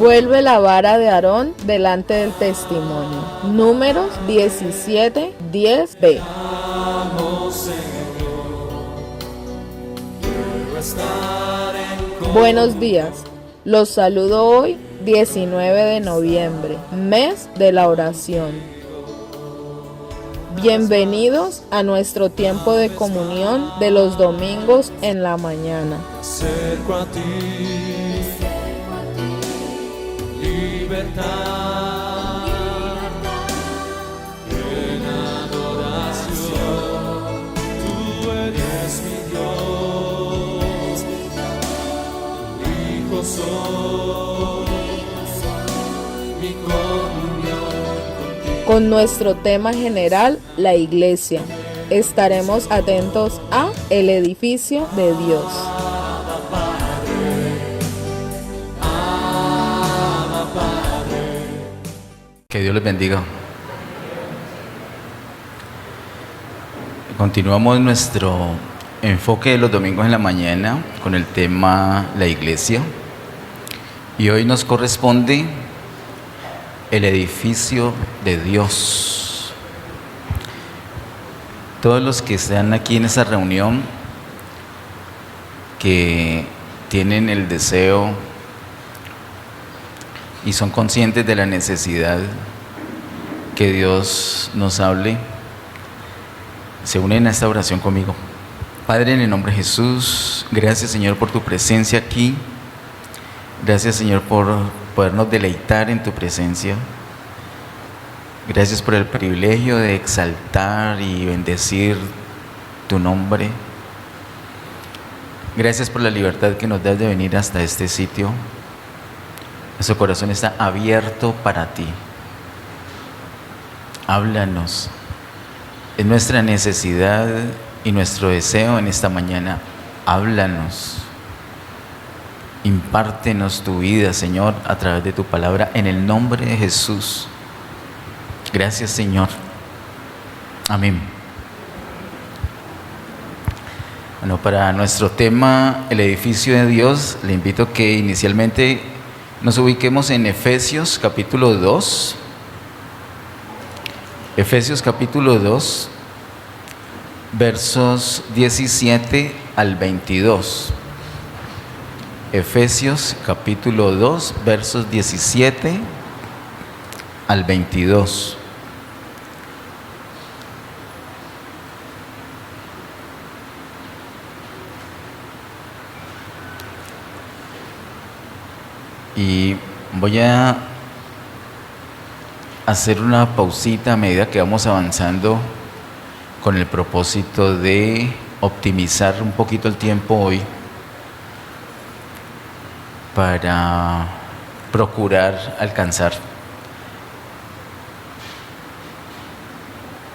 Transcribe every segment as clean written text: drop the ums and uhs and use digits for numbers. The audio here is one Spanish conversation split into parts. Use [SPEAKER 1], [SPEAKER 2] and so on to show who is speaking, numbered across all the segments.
[SPEAKER 1] Vuelve la vara de Aarón delante del testimonio. Números 17, 10b. Buenos días. Los saludo hoy, 19 de noviembre, mes de la oración. Bienvenidos a nuestro tiempo de comunión de los domingos en la mañana.
[SPEAKER 2] Cerco a ti, libertad, en adoración, tú eres mi Dios, hijo soy, mi comunión contigo.
[SPEAKER 1] Con nuestro tema general, la iglesia. Estaremos atentos a el edificio de Dios.
[SPEAKER 3] Que Dios les bendiga. Continuamos nuestro enfoque de los domingos en la mañana con el tema la iglesia. Y hoy nos corresponde el edificio de Dios. Todos los que están aquí en esta reunión, que tienen el deseo y son conscientes de la necesidad que Dios nos hable, se unen a esta oración conmigo. Padre, en el nombre de Jesús, gracias Señor por tu presencia aquí. Gracias Señor por podernos deleitar en tu presencia. Gracias por el privilegio de exaltar y bendecir tu nombre. Gracias por la libertad que nos das de venir hasta este sitio. Nuestro corazón está abierto para ti. Háblanos. Es nuestra necesidad y nuestro deseo en esta mañana. Háblanos. Impártenos tu vida, Señor, a través de tu palabra, en el nombre de Jesús. Gracias, Señor. Amén. Bueno, para nuestro tema, el edificio de Dios, le invito a que inicialmente nos ubiquemos en Efesios capítulo 2. Efesios capítulo 2, versos 17 al 22. Efesios capítulo 2, versos 17 al 22. Y voy a hacer una pausita a medida que vamos avanzando con el propósito de optimizar un poquito el tiempo hoy para procurar alcanzar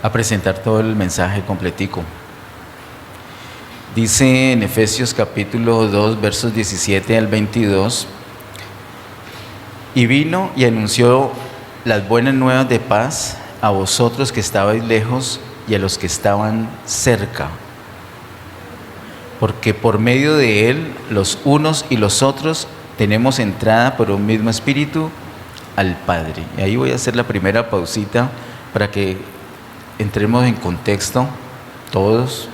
[SPEAKER 3] a presentar todo el mensaje completico. Dice en Efesios capítulo 2, versos 17 al 22: y vino y anunció las buenas nuevas de paz a vosotros que estabais lejos y a los que estaban cerca, porque por medio de él los unos y los otros tenemos entrada por un mismo espíritu al Padre. Y ahí voy a hacer la primera pausita para que entremos en contexto todos.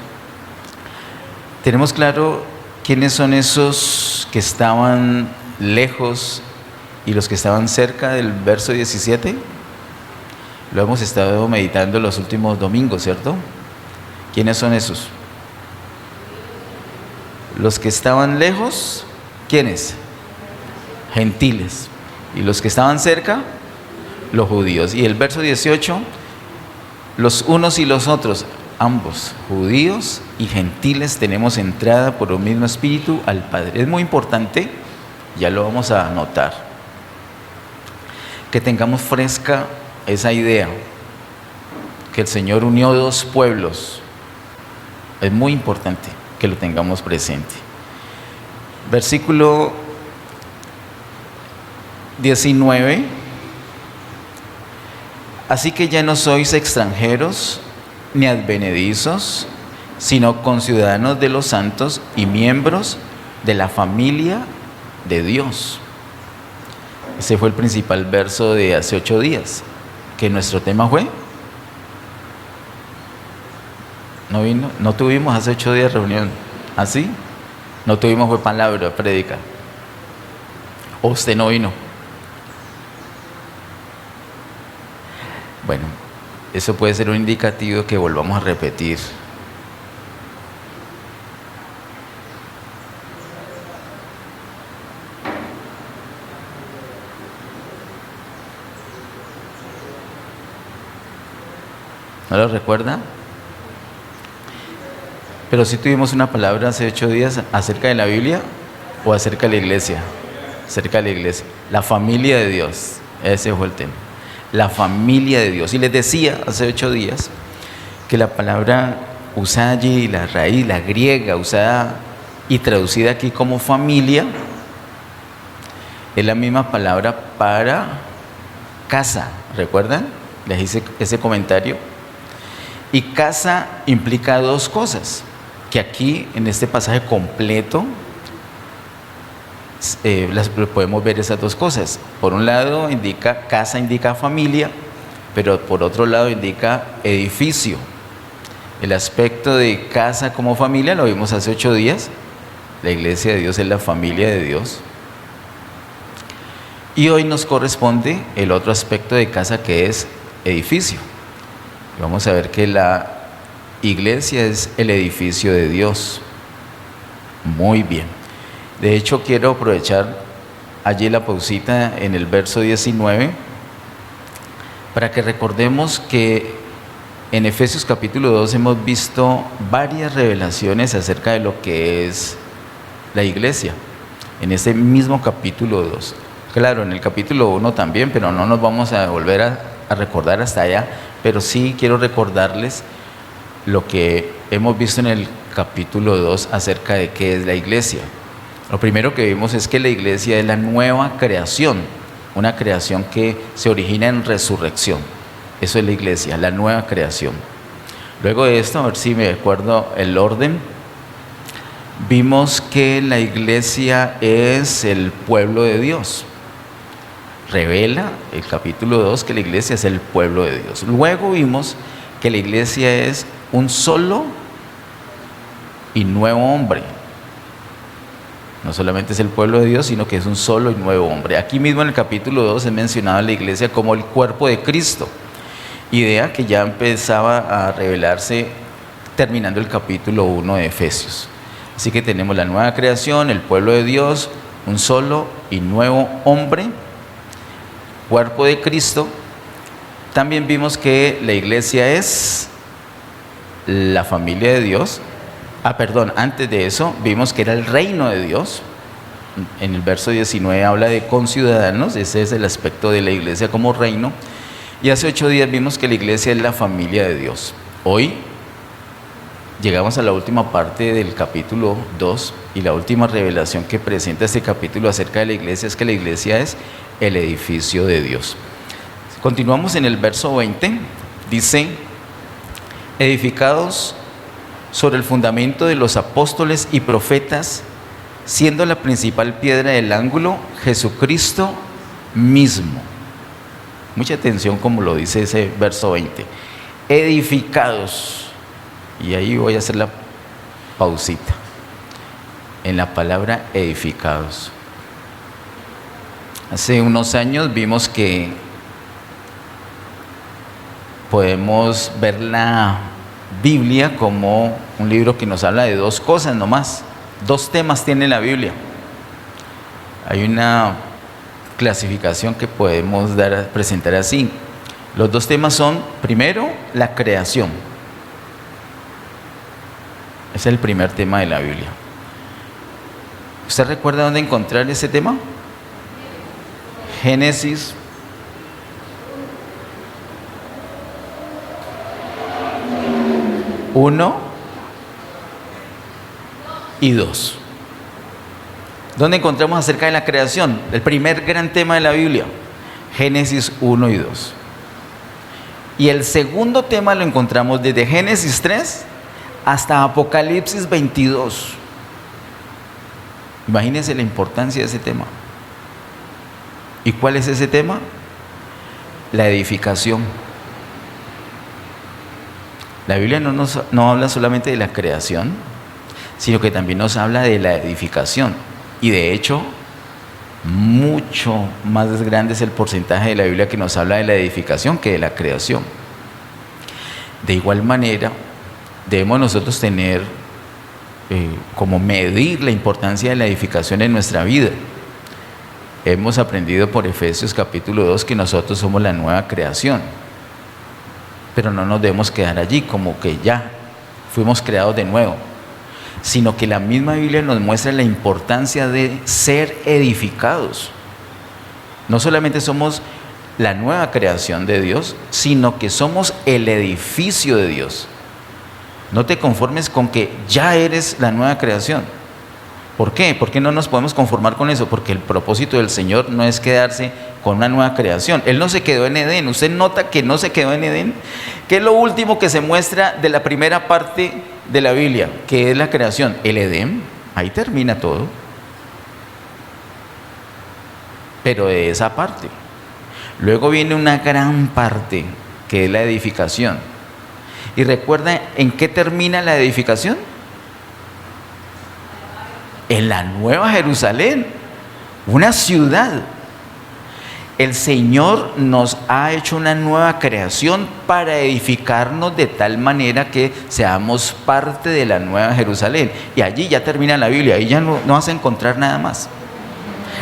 [SPEAKER 3] Tenemos claro quiénes son esos que estaban lejos y los que estaban cerca del verso 17. Lo hemos estado meditando los últimos domingos, ¿cierto? ¿Quiénes son esos? Los que estaban lejos, ¿quiénes? Gentiles. Y los que estaban cerca, los judíos. Y el verso 18, los unos y los otros, ambos, judíos y gentiles, tenemos entrada por un mismo espíritu al Padre. Es muy importante, ya lo vamos a notar, que tengamos fresca esa idea, que el Señor unió dos pueblos. Es muy importante que lo tengamos presente. Versículo 19: así que ya no sois extranjeros ni advenedizos, sino conciudadanos de los santos y miembros de la familia de Dios, Ese fue el principal verso de hace 8 días, que nuestro tema fue. ¿No vino? No tuvimos hace 8 días reunión. ¿Así? No tuvimos fue palabra, prédica. ¿O usted no vino? Bueno, eso puede ser un indicativo que volvamos a repetir. ¿No lo recuerda? Pero sí tuvimos una palabra hace 8 días acerca de la Biblia o acerca de la iglesia. Acerca de la iglesia. La familia de Dios. Ese fue el tema. La familia de Dios. Y les decía hace 8 días que la palabra usada allí, la raíz, la griega, usada y traducida aquí como familia, es la misma palabra para casa. ¿Recuerdan? Les hice ese comentario. Y casa implica 2 cosas, que aquí en este pasaje completo las podemos ver esas 2 cosas. Por un lado indica casa, indica familia, pero por otro lado indica edificio. El aspecto de casa como familia lo vimos hace 8 días. La iglesia de Dios es la familia de Dios. Y hoy nos corresponde el otro aspecto de casa, que es edificio. Vamos a ver que la iglesia es el edificio de Dios. Muy bien. De hecho, quiero aprovechar allí la pausita en el verso 19 para que recordemos que en Efesios capítulo 2 hemos visto varias revelaciones acerca de lo que es la iglesia. En este mismo capítulo 2. Claro, en el capítulo 1 también, pero no nos vamos a volver a recordar hasta allá. Pero sí quiero recordarles lo que hemos visto en el capítulo 2 acerca de qué es la iglesia. Lo primero que vimos es que la iglesia es la nueva creación, una creación que se origina en resurrección. Eso es la iglesia, la nueva creación. Luego de esto, a ver si me acuerdo el orden, vimos que la iglesia es el pueblo de Dios. Revela el capítulo 2 que la iglesia es el pueblo de Dios. Luego vimos que la iglesia es un solo y nuevo hombre. No solamente es el pueblo de Dios, sino que es un solo y nuevo hombre. Aquí mismo en el capítulo 2 es mencionada la iglesia como el cuerpo de Cristo. Idea que ya empezaba a revelarse terminando el capítulo 1 de Efesios. Así que tenemos la nueva creación, el pueblo de Dios, un solo y nuevo hombre, cuerpo de Cristo. También vimos que la iglesia es la familia de Dios. Antes de eso vimos que era el reino de Dios. En el verso 19 habla de conciudadanos, ese es el aspecto de la iglesia como reino. Y hace 8 días vimos que la iglesia es la familia de Dios. Hoy llegamos a la última parte del capítulo 2 y la última revelación que presenta este capítulo acerca de la iglesia es que la iglesia es el edificio de Dios. Continuamos en el verso 20, dice: edificados sobre el fundamento de los apóstoles y profetas, siendo la principal piedra del ángulo Jesucristo mismo. Mucha atención como lo dice ese verso 20. Edificados. Y ahí voy a hacer la pausita en la palabra edificados. Hace unos años vimos que podemos ver la Biblia como un libro que nos habla de 2 cosas nomás. 2 temas tiene la Biblia. Hay una clasificación que podemos presentar así. Los 2 temas son, primero, la creación. Ese es el primer tema de la Biblia. ¿Usted recuerda dónde encontrar ese tema? Génesis 1 y 2. ¿Dónde encontramos acerca de la creación? El primer gran tema de la Biblia, Génesis 1 y 2. Y el segundo tema lo encontramos desde Génesis 3 hasta Apocalipsis 22. Imagínense la importancia de ese tema. ¿Y cuál es ese tema? La edificación. La Biblia no habla solamente de la creación, sino que también nos habla de la edificación. Y de hecho, mucho más grande es el porcentaje de la Biblia que nos habla de la edificación que de la creación. De igual manera, debemos nosotros tener como medir la importancia de la edificación en nuestra vida. Hemos aprendido por Efesios capítulo 2 que nosotros somos la nueva creación, pero no nos debemos quedar allí como que ya fuimos creados de nuevo, sino que la misma Biblia nos muestra la importancia de ser edificados. No solamente somos la nueva creación de Dios, sino que somos el edificio de Dios. No te conformes con que ya eres la nueva creación. ¿Por qué? ¿Por qué no nos podemos conformar con eso? Porque el propósito del Señor no es quedarse con una nueva creación. Él no se quedó en Edén. Usted nota que no se quedó en Edén, que es lo último que se muestra de la primera parte de la Biblia, que es la creación. El Edén, ahí termina todo. Pero de esa parte. Luego viene una gran parte, que es la edificación. ¿Y recuerda en qué termina la edificación? En la Nueva Jerusalén, una ciudad. El Señor nos ha hecho una nueva creación para edificarnos de tal manera que seamos parte de la Nueva Jerusalén. Y allí ya termina la Biblia, ahí ya no vas a encontrar nada más.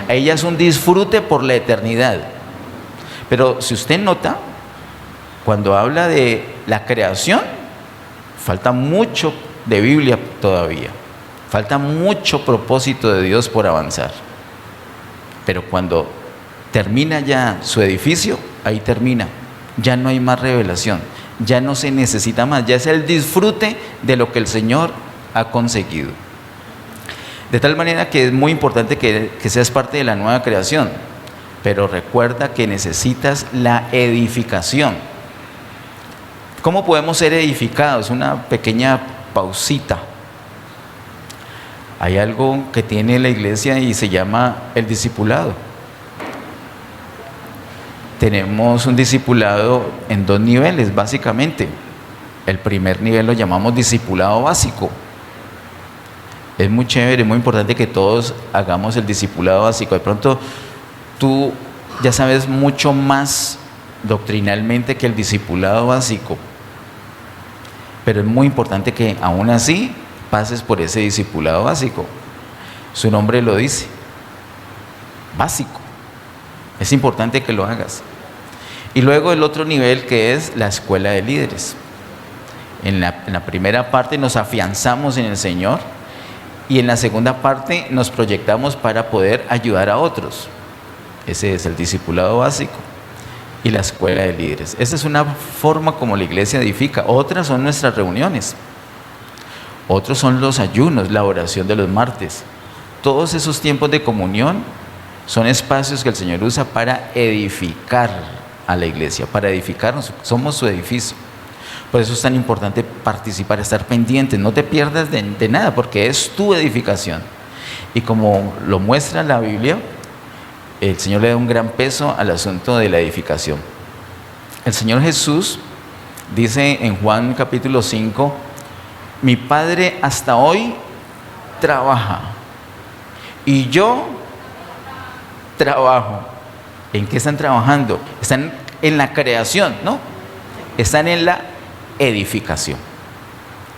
[SPEAKER 3] Ahí ya es un disfrute por la eternidad. Pero si usted nota, cuando habla de la creación, falta mucho de Biblia todavía. Falta mucho propósito de Dios por avanzar. Pero cuando termina ya su edificio, ahí termina. Ya no hay más revelación. Ya no se necesita más. Ya es el disfrute de lo que el Señor ha conseguido. De tal manera que es muy importante que seas parte de la nueva creación. Pero recuerda que necesitas la edificación. ¿Cómo podemos ser edificados? Una pequeña pausita. Hay algo que tiene la iglesia y se llama el discipulado. Tenemos un discipulado en 2 niveles, básicamente. El primer nivel lo llamamos discipulado básico. Es muy chévere, muy importante que todos hagamos el discipulado básico. De pronto tú ya sabes mucho más doctrinalmente que el discipulado básico, pero es muy importante que aún así pases por ese discipulado básico. Su nombre lo dice, básico. Es importante que lo hagas. Y luego el otro nivel, que es la escuela de líderes. En la primera parte nos afianzamos en el Señor, y en la segunda parte nos proyectamos para poder ayudar a otros. Ese es el discipulado básico y la escuela de líderes. Esa es una forma como la iglesia edifica. Otras son nuestras reuniones. Otros son los ayunos, la oración de los martes. Todos esos tiempos de comunión son espacios que el Señor usa para edificar a la iglesia, para edificarnos. Somos su edificio. Por eso es tan importante participar, estar pendiente. No te pierdas de nada, porque es tu edificación. Y como lo muestra la Biblia, el Señor le da un gran peso al asunto de la edificación. El Señor Jesús dice en Juan capítulo 5, mi Padre hasta hoy trabaja y yo trabajo. ¿En qué están trabajando? Están en la creación, ¿no? Están en la edificación.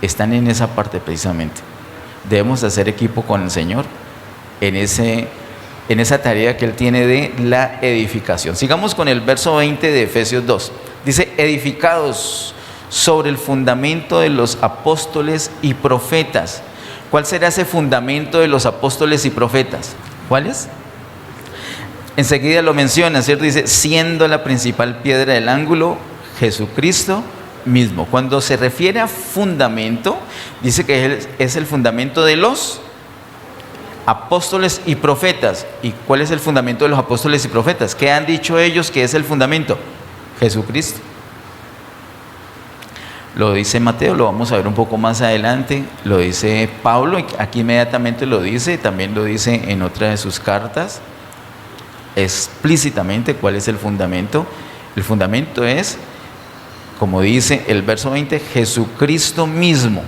[SPEAKER 3] Están en esa parte precisamente. Debemos hacer equipo con el Señor en esa tarea que Él tiene de la edificación. Sigamos con el verso 20 de Efesios 2. Dice, edificados sobre el fundamento de los apóstoles y profetas. ¿Cuál será ese fundamento de los apóstoles y profetas? ¿Cuál es? Enseguida lo menciona, ¿cierto? Dice, siendo la principal piedra del ángulo, Jesucristo mismo. Cuando se refiere a fundamento, dice que es el fundamento de los apóstoles y profetas. ¿Y cuál es el fundamento de los apóstoles y profetas? ¿Qué han dicho ellos que es el fundamento? Jesucristo. Lo dice Mateo, lo vamos a ver un poco más adelante. Lo dice Pablo, aquí inmediatamente lo dice, también lo dice en otra de sus cartas. explícitamente cuál es el fundamento. El fundamento es, como dice el verso 20, Jesucristo mismo.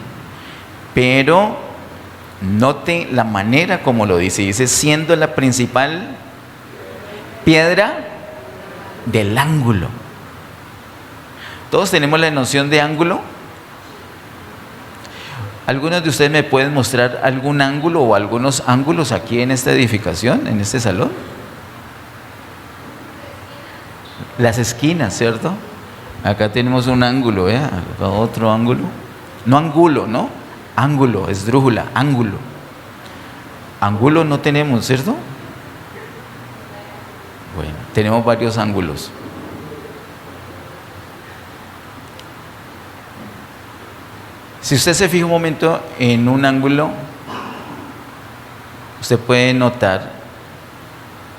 [SPEAKER 3] Pero note la manera como lo dice. Dice, siendo la principal piedra del ángulo. ¿Todos tenemos la noción de ángulo? ¿Algunos de ustedes me pueden mostrar algún ángulo o algunos ángulos aquí en esta edificación, en este salón? Las esquinas, ¿cierto? Acá tenemos un ángulo, ¿eh? Acá otro ángulo. No ángulo, ¿no? Ángulo, esdrújula, ángulo. Ángulo no tenemos, ¿cierto? Bueno, tenemos varios ángulos. Si usted se fija un momento en un ángulo, usted puede notar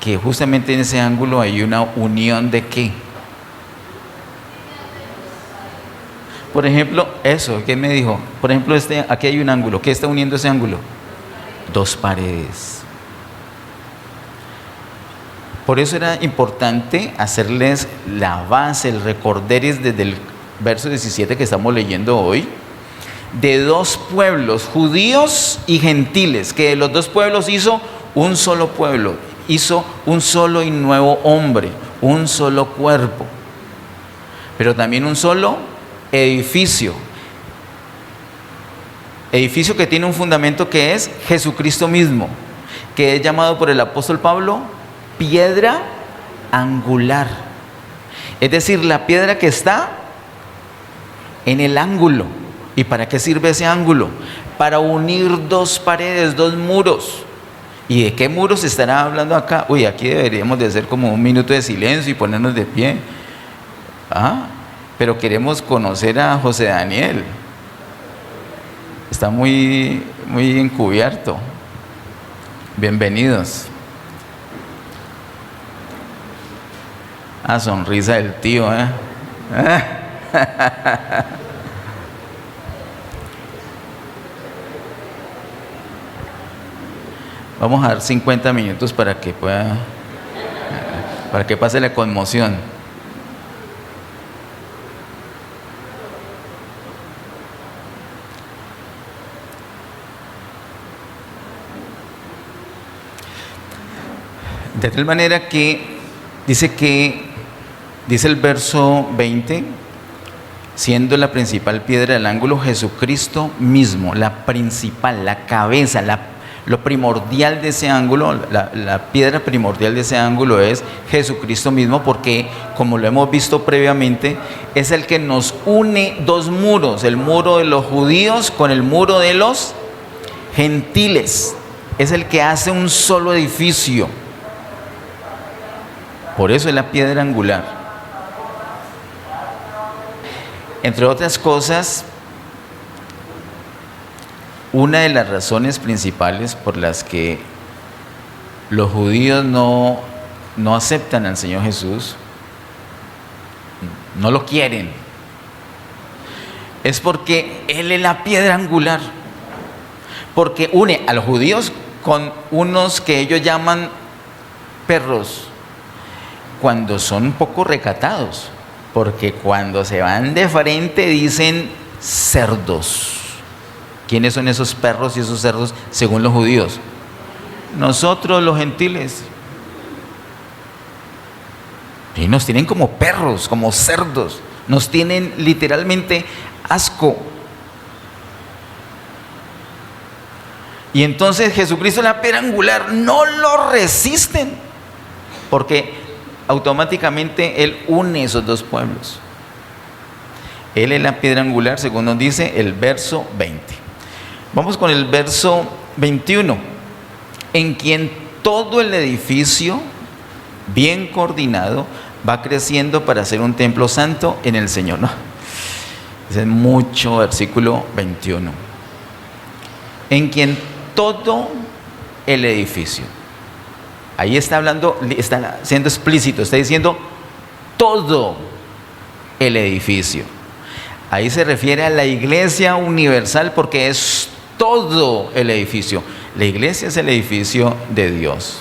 [SPEAKER 3] que justamente en ese ángulo hay una unión de ¿qué? Por ejemplo, eso, ¿qué me dijo? Por ejemplo, aquí hay un ángulo. ¿Qué está uniendo ese ángulo? Dos paredes. Por eso era importante hacerles la base, el recorderis desde el verso 17 que estamos leyendo hoy, de dos pueblos, judíos y gentiles, que de los dos pueblos hizo un solo pueblo, hizo un solo y nuevo hombre, un solo cuerpo, pero también un solo edificio. Edificio que tiene un fundamento que es Jesucristo mismo, que es llamado por el apóstol Pablo piedra angular. Es decir, la piedra que está en el ángulo. ¿Y para qué sirve ese ángulo? Para unir dos paredes, dos muros. ¿Y de qué muros estará hablando acá? Uy, aquí deberíamos de hacer como un minuto de silencio y ponernos de pie. Pero queremos conocer a José Daniel. Está muy encubierto. Bienvenidos. Sonrisa del tío, ¿eh? Vamos a dar 50 minutos para que pase la conmoción. De tal manera que dice el verso 20, siendo la principal piedra del ángulo Jesucristo mismo, la principal, la cabeza, lo primordial de ese ángulo, la piedra primordial de ese ángulo es Jesucristo mismo, porque como lo hemos visto previamente, es el que nos une dos muros, el muro de los judíos con el muro de los gentiles, es el que hace un solo edificio. Por eso es la piedra angular. Entre otras cosas, una de las razones principales por las que los judíos no aceptan al Señor Jesús, no lo quieren, es porque Él es la piedra angular, porque une a los judíos con unos que ellos llaman perros, cuando son un poco recatados, porque cuando se van de frente dicen cerdos. ¿Quiénes son esos perros y esos cerdos según los judíos? Nosotros los gentiles. Y nos tienen como perros, como cerdos. Nos tienen literalmente asco. Y entonces Jesucristo, la piedra angular, no lo resisten, porque automáticamente Él une esos dos pueblos. Él es la piedra angular, según nos dice el verso 20. Vamos con el verso 21. En quien todo el edificio, bien coordinado, va creciendo para ser un templo santo en el Señor. ¿No? Ese es mucho, versículo 21. En quien todo el edificio. Ahí está hablando, está siendo explícito, está diciendo todo el edificio. Ahí se refiere a la iglesia universal porque es todo el edificio. La iglesia es el edificio de Dios.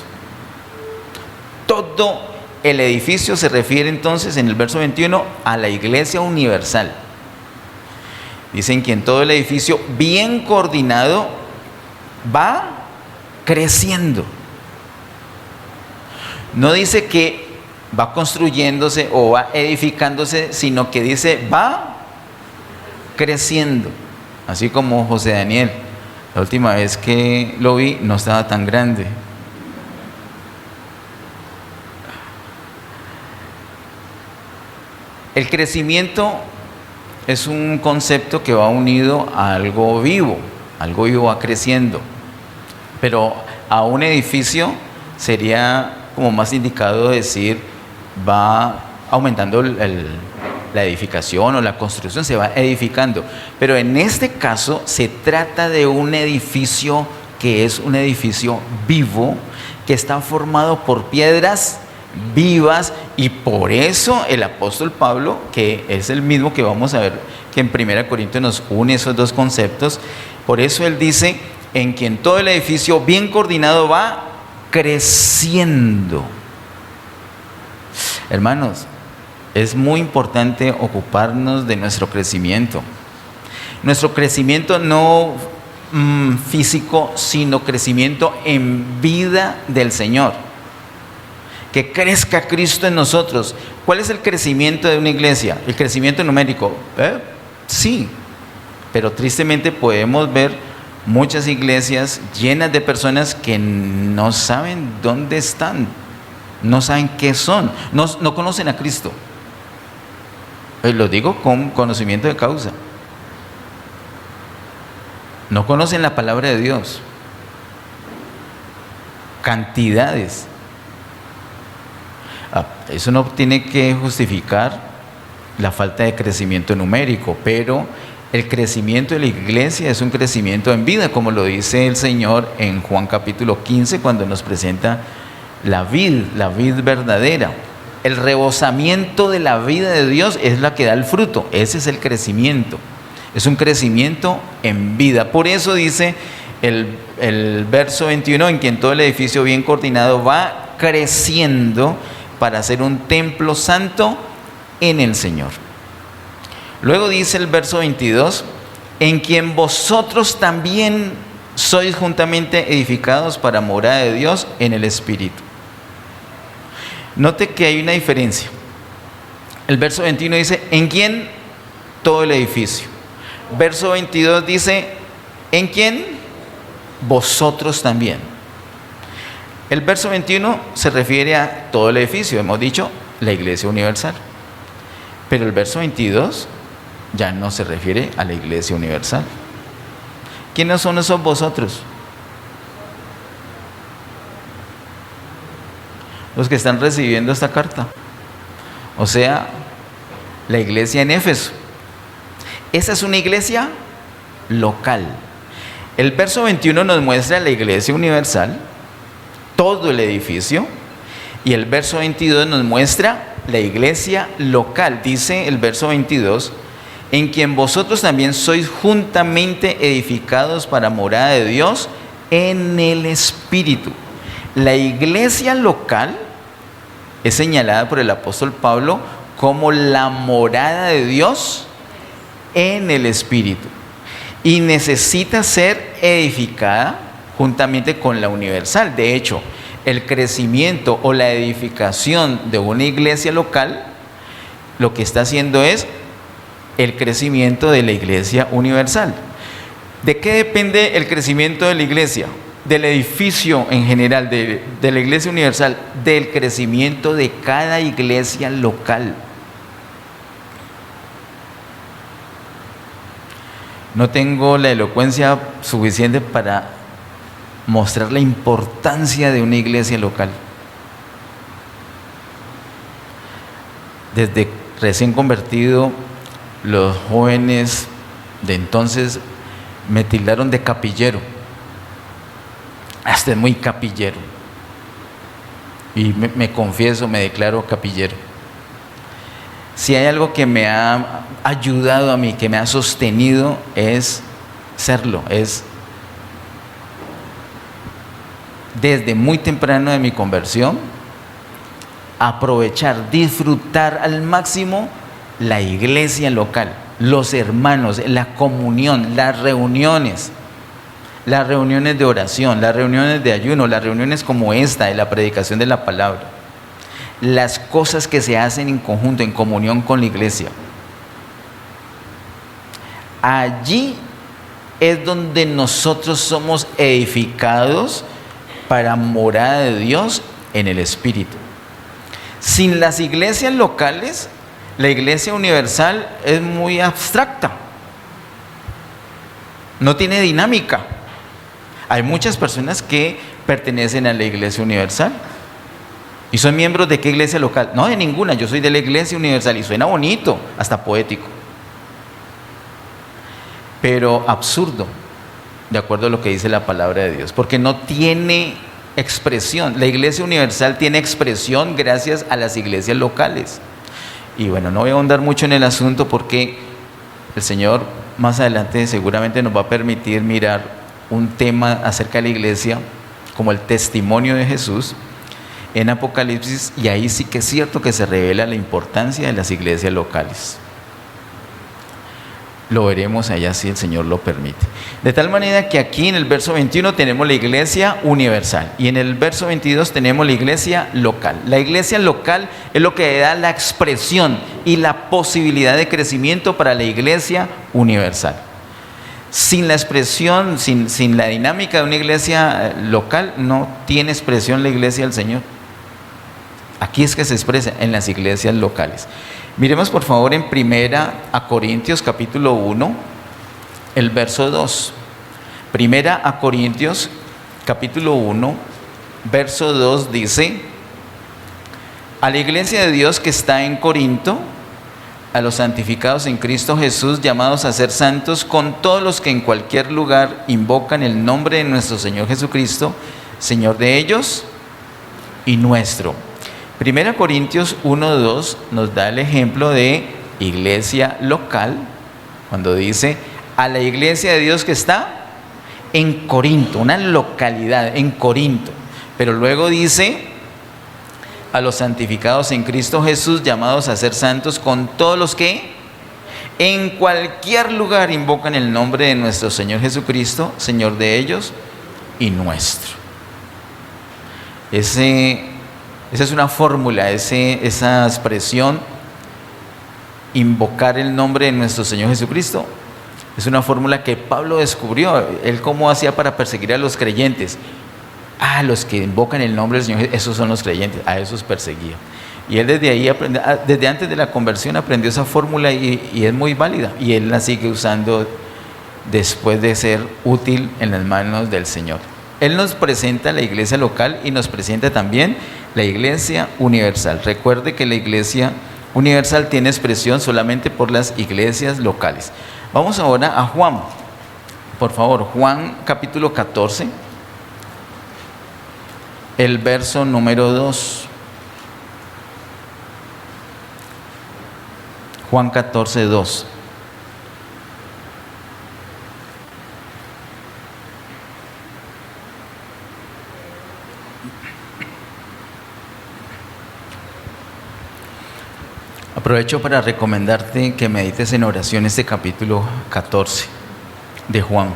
[SPEAKER 3] Todo el edificio se refiere entonces en el verso 21 a la iglesia universal. Dicen que en todo el edificio bien coordinado va creciendo. No dice que va construyéndose o va edificándose, sino que dice va creciendo. Así como José Daniel. La última vez que lo vi no estaba tan grande. El crecimiento es un concepto que va unido a algo vivo va creciendo, pero a un edificio sería como más indicado decir va aumentando la edificación o la construcción, se va edificando, pero en este caso se trata de un edificio que es un edificio vivo, que está formado por piedras vivas, y por eso el apóstol Pablo, que es el mismo que vamos a ver que en 1 Corintios nos une esos dos conceptos, por eso él dice, en quien todo el edificio bien coordinado va creciendo. Hermanos, es muy importante ocuparnos de nuestro crecimiento. Nuestro crecimiento no físico, sino crecimiento en vida del Señor. Que crezca Cristo en nosotros. ¿Cuál es el crecimiento de una iglesia? ¿El crecimiento numérico? Sí, pero tristemente podemos ver muchas iglesias llenas de personas que no saben dónde están, no saben qué son, no conocen a Cristo. Lo digo con conocimiento de causa. No conocen la palabra de Dios. Cantidades. Eso no tiene que justificar la falta de crecimiento numérico, pero el crecimiento de la iglesia es un crecimiento en vida, como lo dice el Señor en Juan capítulo 15, cuando nos presenta la vid verdadera. El rebosamiento de la vida de Dios es la que da el fruto. Ese es el crecimiento. Es un crecimiento en vida. Por eso dice el verso 21, en quien todo el edificio bien coordinado va creciendo para ser un templo santo en el Señor. Luego dice el verso 22, en quien vosotros también sois juntamente edificados para morada de Dios en el Espíritu. Note que hay una diferencia. El verso 21 dice, en quien todo el edificio. Verso 22 dice, en quien vosotros también. El verso 21 se refiere a todo el edificio, hemos dicho, la iglesia universal. Pero el verso 22 ya no se refiere a la iglesia universal. ¿Quiénes son esos vosotros? Los que están recibiendo esta carta. O sea, la iglesia en Éfeso. Esa es una iglesia local. El verso 21 nos muestra la iglesia universal, todo el edificio, y el verso 22 nos muestra la iglesia local. Dice el verso 22, en quien vosotros también sois juntamente edificados para morada de Dios en el Espíritu. La iglesia local es señalada por el apóstol Pablo como la morada de Dios en el Espíritu, y necesita ser edificada juntamente con la universal. De hecho, el crecimiento o la edificación de una iglesia local lo que está haciendo es el crecimiento de la iglesia universal. ¿De qué depende el crecimiento de la iglesia? Del edificio en general, de la iglesia universal, del crecimiento de cada iglesia local. No tengo la elocuencia suficiente para mostrar la importancia de una iglesia local. Desde recién convertido, los jóvenes de entonces me tildaron de capillero. Hasta es muy capillero. Y me confieso, me declaro capillero. Si hay algo que me ha ayudado a mí, que me ha sostenido, es serlo. Es desde muy temprano de mi conversión, aprovechar, disfrutar al máximo la iglesia local, los hermanos, la comunión, las reuniones de oración, las reuniones de ayuno, las reuniones como esta de la predicación de la palabra, las cosas que se hacen en conjunto, en comunión con la iglesia. Allí es donde nosotros somos edificados para morada de Dios en el Espíritu. Sin las iglesias locales, la iglesia universal es muy abstracta, no tiene dinámica. Hay muchas personas que pertenecen a la iglesia universal y son miembros de ¿qué iglesia local? No, de ninguna, yo soy de la iglesia universal, y suena bonito, hasta poético, pero absurdo, de acuerdo a lo que dice la palabra de Dios, porque no tiene expresión. La iglesia universal tiene expresión gracias a las iglesias locales. Y bueno, no voy a ahondar mucho en el asunto porque el Señor más adelante seguramente nos va a permitir mirar un tema acerca de la iglesia como el testimonio de Jesús en Apocalipsis, y ahí sí que es cierto que se revela la importancia de las iglesias locales. Lo veremos allá si el Señor lo permite. De tal manera que aquí en el verso 21 tenemos la iglesia universal y en el verso 22 tenemos la iglesia local. La iglesia local es lo que da la expresión y la posibilidad de crecimiento para la iglesia universal. Sin la expresión, sin la dinámica de una iglesia local, no tiene expresión la iglesia del Señor. Aquí es que se expresa en las iglesias locales. Miremos por favor en Primera a Corintios capítulo 1, el verso 2. Primera a Corintios capítulo 1, verso 2 dice: a la iglesia de Dios que está en Corinto, a los santificados en Cristo Jesús, llamados a ser santos, con todos los que en cualquier lugar invocan el nombre de nuestro Señor Jesucristo, Señor de ellos y nuestro. Primera Corintios 1:2 nos da el ejemplo de iglesia local, cuando dice a la iglesia de Dios que está en Corinto, una localidad en Corinto. Pero luego dice a los santificados en Cristo Jesús, llamados a ser santos, con todos los que en cualquier lugar invocan el nombre de nuestro Señor Jesucristo, Señor de ellos y nuestro. Esa es una fórmula, esa expresión, invocar el nombre de nuestro Señor Jesucristo. Es una fórmula que Pablo descubrió. Él cómo hacía para perseguir a los creyentes. Los que invocan el nombre del Señor, esos son los creyentes, a esos perseguía. Y él desde ahí, desde antes de la conversión, aprendió esa fórmula y es muy válida. Y él la sigue usando después de ser útil en las manos del Señor. Él nos presenta la iglesia local y nos presenta también la iglesia universal. Recuerde que la iglesia universal tiene expresión solamente por las iglesias locales. Vamos ahora a Juan. Por favor, Juan capítulo 14, el verso número 2. Juan 14, 2. Aprovecho para recomendarte que medites en oración este capítulo 14 de Juan.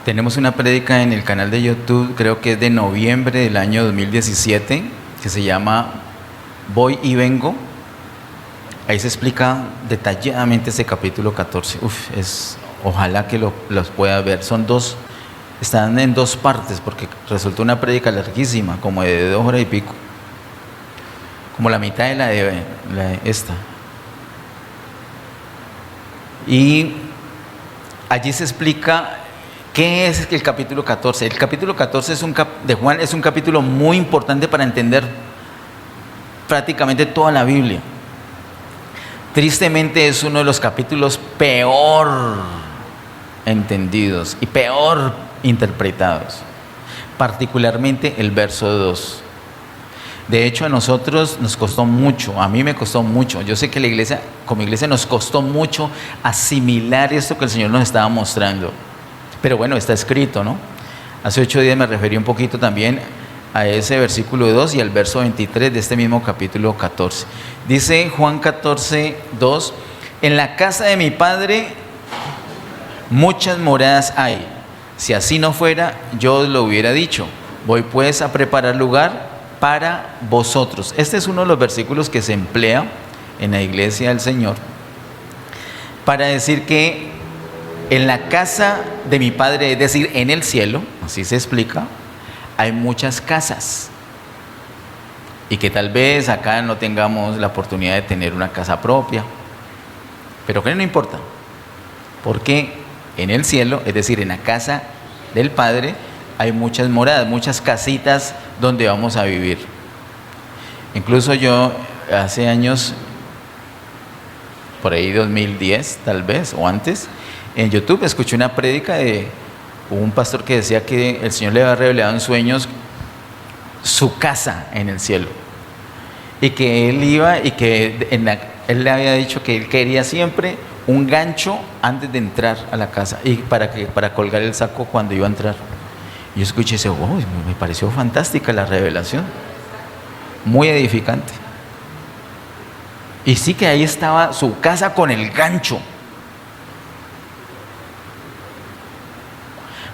[SPEAKER 3] Tenemos una prédica en el canal de YouTube, creo que es de noviembre del año 2017, que se llama Voy y Vengo. Ahí se explica detalladamente este capítulo 14. Ojalá que los pueda ver. Están en dos partes porque resultó una prédica larguísima, como de 2 horas y pico. Como la mitad de la de esta. Y allí se explica qué es el capítulo 14. El capítulo 14 de Juan es un capítulo muy importante para entender prácticamente toda la Biblia. Tristemente es uno de los capítulos peor entendidos y peor interpretados, particularmente el verso 2. De hecho, a nosotros nos costó mucho, a mí me costó mucho. Yo sé que la iglesia, como iglesia, nos costó mucho asimilar esto que el Señor nos estaba mostrando. Pero bueno, está escrito, ¿no? Hace 8 días me referí un poquito también a ese versículo 2 y al verso 23 de este mismo capítulo 14. Dice Juan 14, 2, en la casa de mi Padre muchas moradas hay. Si así no fuera, yo os lo hubiera dicho. Voy pues a preparar lugar para vosotros. Este es uno de los versículos que se emplea en la iglesia del Señor para decir que en la casa de mi Padre, es decir, en el cielo, así se explica, hay muchas casas. Y que tal vez acá no tengamos la oportunidad de tener una casa propia, pero que no importa, porque en el cielo, es decir, en la casa del Padre, hay muchas moradas, muchas casitas donde vamos a vivir. Incluso yo hace años, por ahí 2010 tal vez, o antes, en YouTube escuché una prédica de un pastor que decía que el Señor le había revelado en sueños su casa en el cielo. Y que él iba y que él le había dicho que él quería siempre un gancho antes de entrar a la casa y para colgar el saco cuando iba a entrar. Y yo escuché y dije, wow, me pareció fantástica la revelación, muy edificante. Y sí que ahí estaba su casa con el gancho.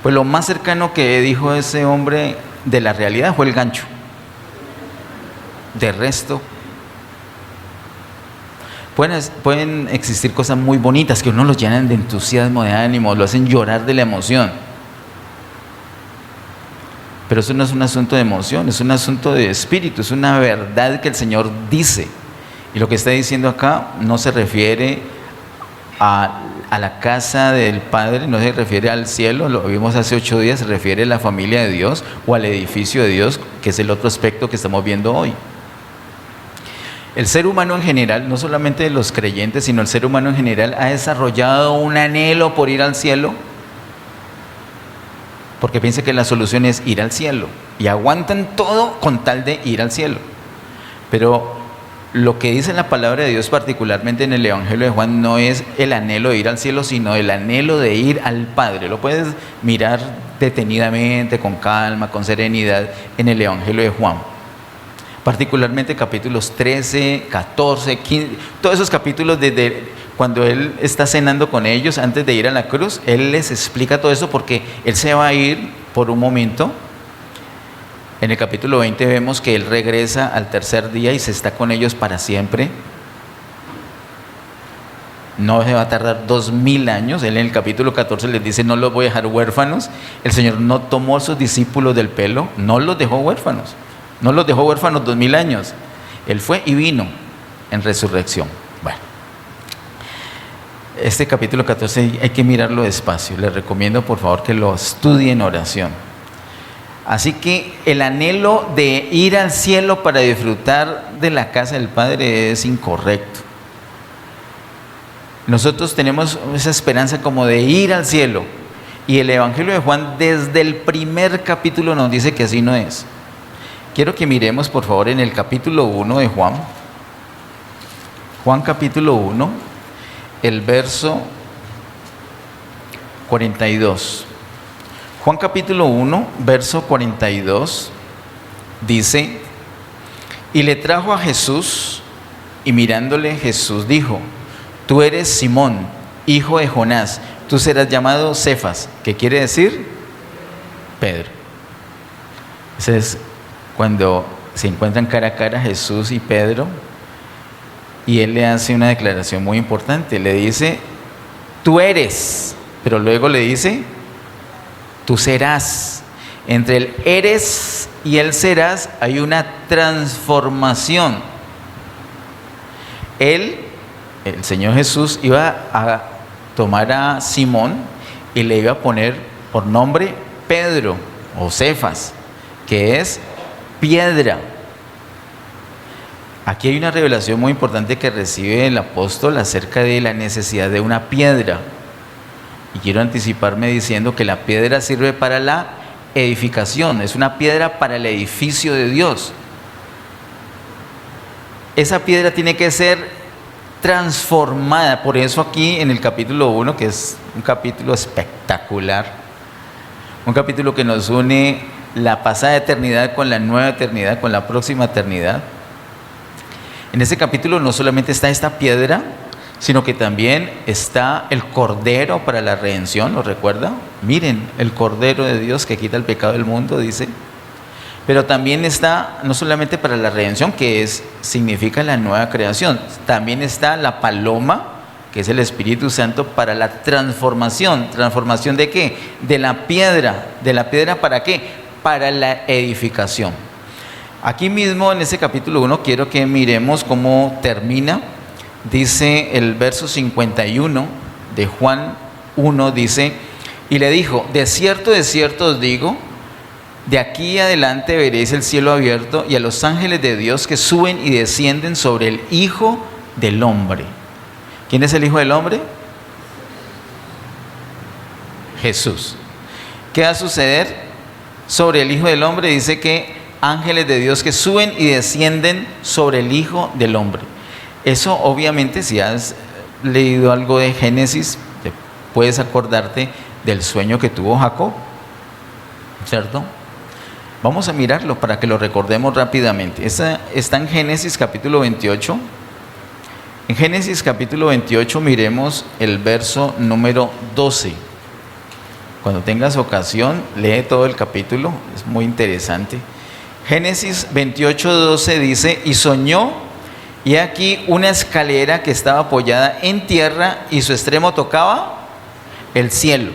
[SPEAKER 3] Pues lo más cercano que dijo ese hombre de la realidad fue el gancho. De resto, pueden existir cosas muy bonitas que uno los llenan de entusiasmo, de ánimo, lo hacen llorar de la emoción. Pero eso no es un asunto de emoción, es un asunto de espíritu, es una verdad que el Señor dice. Y lo que está diciendo acá no se refiere a la casa del Padre, no se refiere al cielo, lo vimos hace 8 días, se refiere a la familia de Dios o al edificio de Dios, que es el otro aspecto que estamos viendo hoy. El ser humano en general, no solamente los creyentes, sino el ser humano en general, ha desarrollado un anhelo por ir al cielo, porque piensa que la solución es ir al cielo, y aguantan todo con tal de ir al cielo. Pero lo que dice la palabra de Dios, particularmente en el Evangelio de Juan, no es el anhelo de ir al cielo, sino el anhelo de ir al Padre. Lo puedes mirar detenidamente, con calma, con serenidad, en el Evangelio de Juan. Particularmente capítulos 13, 14, 15, todos esos capítulos desde cuando Él está cenando con ellos antes de ir a la cruz, Él les explica todo eso porque Él se va a ir por un momento. En el capítulo 20 vemos que Él regresa al tercer día y se está con ellos para siempre. No se va a tardar 2000 años. Él en el capítulo 14 les dice, no los voy a dejar huérfanos. El Señor no tomó a sus discípulos del pelo, no los dejó huérfanos. No los dejó huérfanos 2000 años. Él fue y vino en resurrección. Bueno, este capítulo 14 hay que mirarlo despacio. Les recomiendo por favor que lo estudien en oración. Así que el anhelo de ir al cielo para disfrutar de la casa del Padre es incorrecto. Nosotros tenemos esa esperanza como de ir al cielo. Y el Evangelio de Juan desde el primer capítulo nos dice que así no es. Quiero que miremos por favor en el capítulo 1 de Juan. Juan capítulo 1, el verso 42. Juan capítulo 1, verso 42, dice, y le trajo a Jesús, y mirándole Jesús dijo, tú eres Simón, hijo de Jonás, tú serás llamado Cefas, que quiere decir Pedro. Ese es cuando se encuentran cara a cara Jesús y Pedro, y él le hace una declaración muy importante, le dice, tú eres, pero luego le dice, tú serás. Entre el eres y el serás hay una transformación. El Señor Jesús iba a tomar a Simón y le iba a poner por nombre Pedro o Cefas, que es piedra. Aquí hay una revelación muy importante que recibe el apóstol acerca de la necesidad de una piedra. Y quiero anticiparme diciendo que la piedra sirve para la edificación, es una piedra para el edificio de Dios. Esa piedra tiene que ser transformada, por eso aquí en el capítulo 1, que es un capítulo espectacular, un capítulo que nos une la pasada eternidad con la nueva eternidad, con la próxima eternidad. En ese capítulo no solamente está esta piedra, sino que también está el Cordero para la redención, ¿lo recuerda? Miren, el Cordero de Dios que quita el pecado del mundo, dice. Pero también está, no solamente para la redención, que significa la nueva creación, también está la paloma, que es el Espíritu Santo, para la transformación. ¿Transformación de qué? De la piedra. ¿De la piedra para qué? Para la edificación. Aquí mismo en ese capítulo 1 quiero que miremos cómo termina. Dice el verso 51 de Juan 1, dice, y le dijo, de cierto os digo, de aquí adelante veréis el cielo abierto y a los ángeles de Dios que suben y descienden sobre el Hijo del Hombre. ¿Quién es el Hijo del Hombre? Jesús. ¿Qué va a suceder sobre el Hijo del Hombre? Dice que ángeles de Dios que suben y descienden sobre el Hijo del Hombre. Eso obviamente, si has leído algo de Génesis, puedes acordarte del sueño que tuvo Jacob, ¿cierto? Vamos a mirarlo para que lo recordemos rápidamente. Está en Génesis capítulo 28. En Génesis capítulo 28 miremos el verso número 12. Cuando tengas ocasión, lee todo el capítulo, es muy interesante. Génesis 28, 12 dice, y soñó, y aquí una escalera que estaba apoyada en tierra y su extremo tocaba el cielo.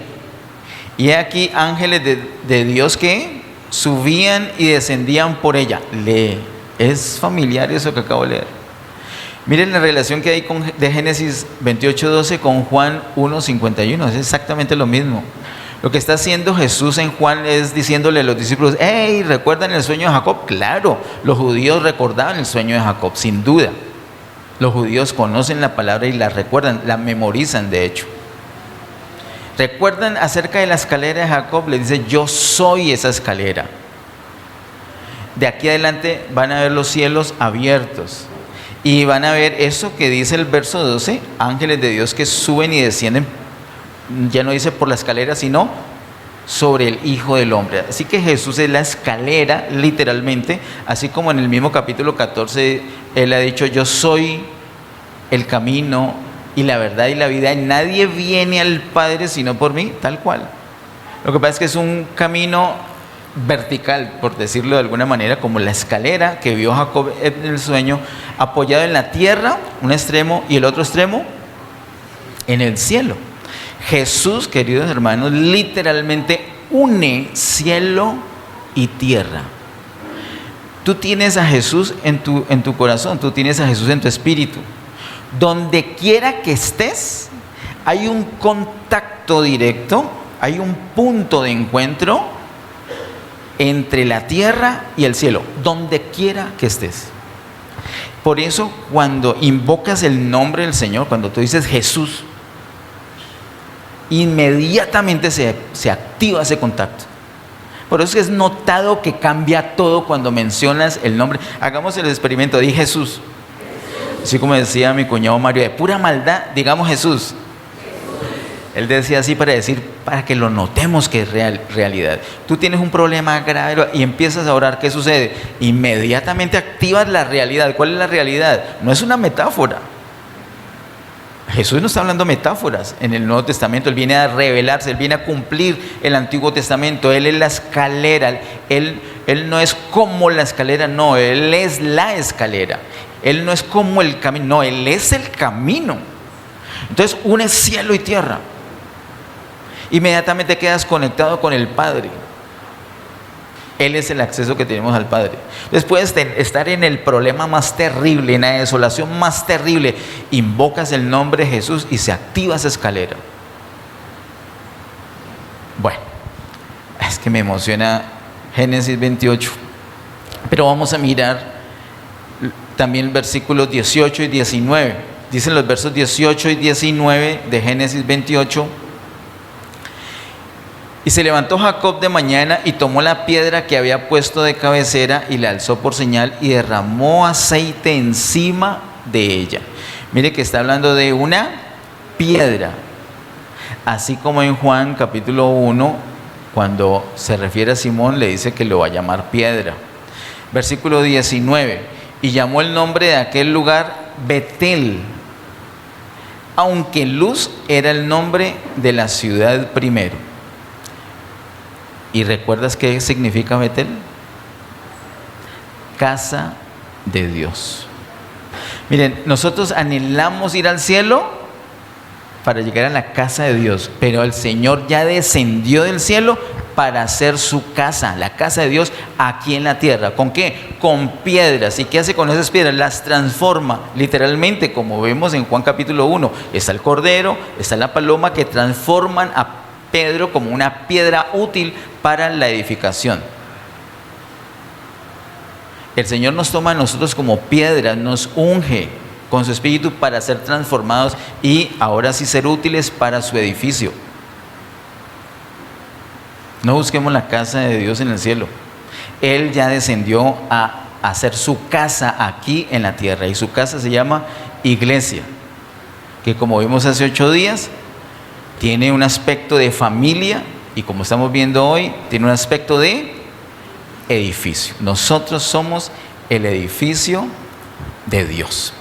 [SPEAKER 3] Y aquí ángeles de Dios que subían y descendían por ella. Lee, es familiar eso que acabo de leer. Miren la relación que hay de Génesis 28, 12 con Juan 1, 51. Es exactamente lo mismo. Lo que está haciendo Jesús en Juan es diciéndole a los discípulos, hey, ¿recuerdan el sueño de Jacob? Claro, los judíos recordaban el sueño de Jacob, sin duda. Los judíos conocen la palabra y la recuerdan, la memorizan de hecho. ¿Recuerdan acerca de la escalera de Jacob? Le dice, yo soy esa escalera. De aquí adelante van a ver los cielos abiertos. Y van a ver eso que dice el verso 12, ángeles de Dios que suben y descienden, ya no dice por la escalera, sino sobre el Hijo del Hombre. Así que Jesús es la escalera, literalmente, así como en el mismo capítulo 14, Él ha dicho, yo soy el camino y la verdad y la vida, y nadie viene al Padre sino por mí, tal cual. Lo que pasa es que es un camino vertical, por decirlo de alguna manera, como la escalera que vio Jacob en el sueño, apoyado en la tierra, un extremo, y el otro extremo en el cielo. Jesús, queridos hermanos, literalmente une cielo y tierra. Tú tienes a Jesús en tu corazón, tú tienes a Jesús en tu espíritu. Donde quiera que estés, hay un contacto directo, hay un punto de encuentro entre la tierra y el cielo, donde quiera que estés. Por eso, cuando invocas el nombre del Señor, cuando tú dices Jesús, inmediatamente se activa ese contacto. Por eso es notado que cambia todo cuando mencionas el nombre. Hagamos el experimento, di Jesús. Así como decía mi cuñado Mario, de pura maldad, digamos Jesús. Él decía así para que lo notemos que es realidad. Tú tienes un problema grave y empiezas a orar, ¿qué sucede? Inmediatamente activas la realidad. ¿Cuál es la realidad? No es una metáfora. Jesús no está hablando metáforas en el Nuevo Testamento. Él viene a revelarse, Él viene a cumplir el Antiguo Testamento. Él es la escalera. Él no es como la escalera, no. Él es la escalera. Él no es como el camino, no. Él es el camino. Entonces une cielo y tierra. Inmediatamente quedas conectado con el Padre. Él es el acceso que tenemos al Padre. Entonces puedes estar en el problema más terrible, en la desolación más terrible. Invocas el nombre de Jesús y se activa esa escalera. Bueno, es que me emociona Génesis 28. Pero vamos a mirar también versículos 18 y 19. Dicen los versos 18 y 19 de Génesis 28. Y se levantó Jacob de mañana y tomó la piedra que había puesto de cabecera y la alzó por señal y derramó aceite encima de ella. Mire que está hablando de una piedra. Así como en Juan capítulo 1 Cuando se refiere a Simón, le dice que lo va a llamar piedra. Versículo 19, y llamó el nombre de aquel lugar Betel, aunque Luz era el nombre de la ciudad primero. ¿Y recuerdas qué significa Betel? Casa de Dios. Miren, nosotros anhelamos ir al cielo para llegar a la casa de Dios, pero el Señor ya descendió del cielo para hacer su casa, la casa de Dios aquí en la tierra. ¿Con qué? Con piedras. ¿Y qué hace con esas piedras? Las transforma literalmente, como vemos en Juan capítulo 1. Está el cordero, está la paloma, que transforman a Pedro como una piedra útil para la edificación. El Señor nos toma a nosotros como piedras, nos unge con su espíritu para ser transformados y ahora sí ser útiles para su edificio. No busquemos la casa de Dios en el cielo. Él ya descendió a hacer su casa aquí en la tierra, y su casa se llama iglesia, que como vimos hace 8 días, tiene un aspecto de familia, y como estamos viendo hoy, tiene un aspecto de edificio. Nosotros somos el edificio de Dios.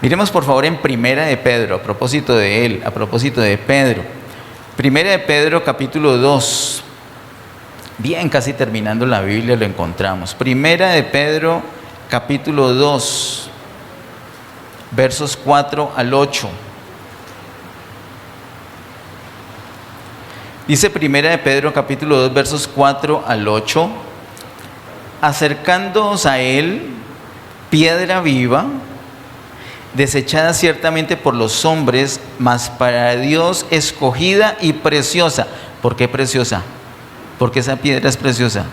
[SPEAKER 3] Miremos por favor en Primera de Pedro, a propósito de él, a propósito de Pedro. Primera de Pedro capítulo 2, bien casi terminando la Biblia lo encontramos. Primera de Pedro capítulo 2, versos 4 al 8. Dice Primera de Pedro capítulo 2, versos 4 al 8: acercándoos a él, piedra viva, desechada ciertamente por los hombres, mas para Dios escogida y preciosa. ¿Por qué preciosa? Porque esa piedra es preciosa.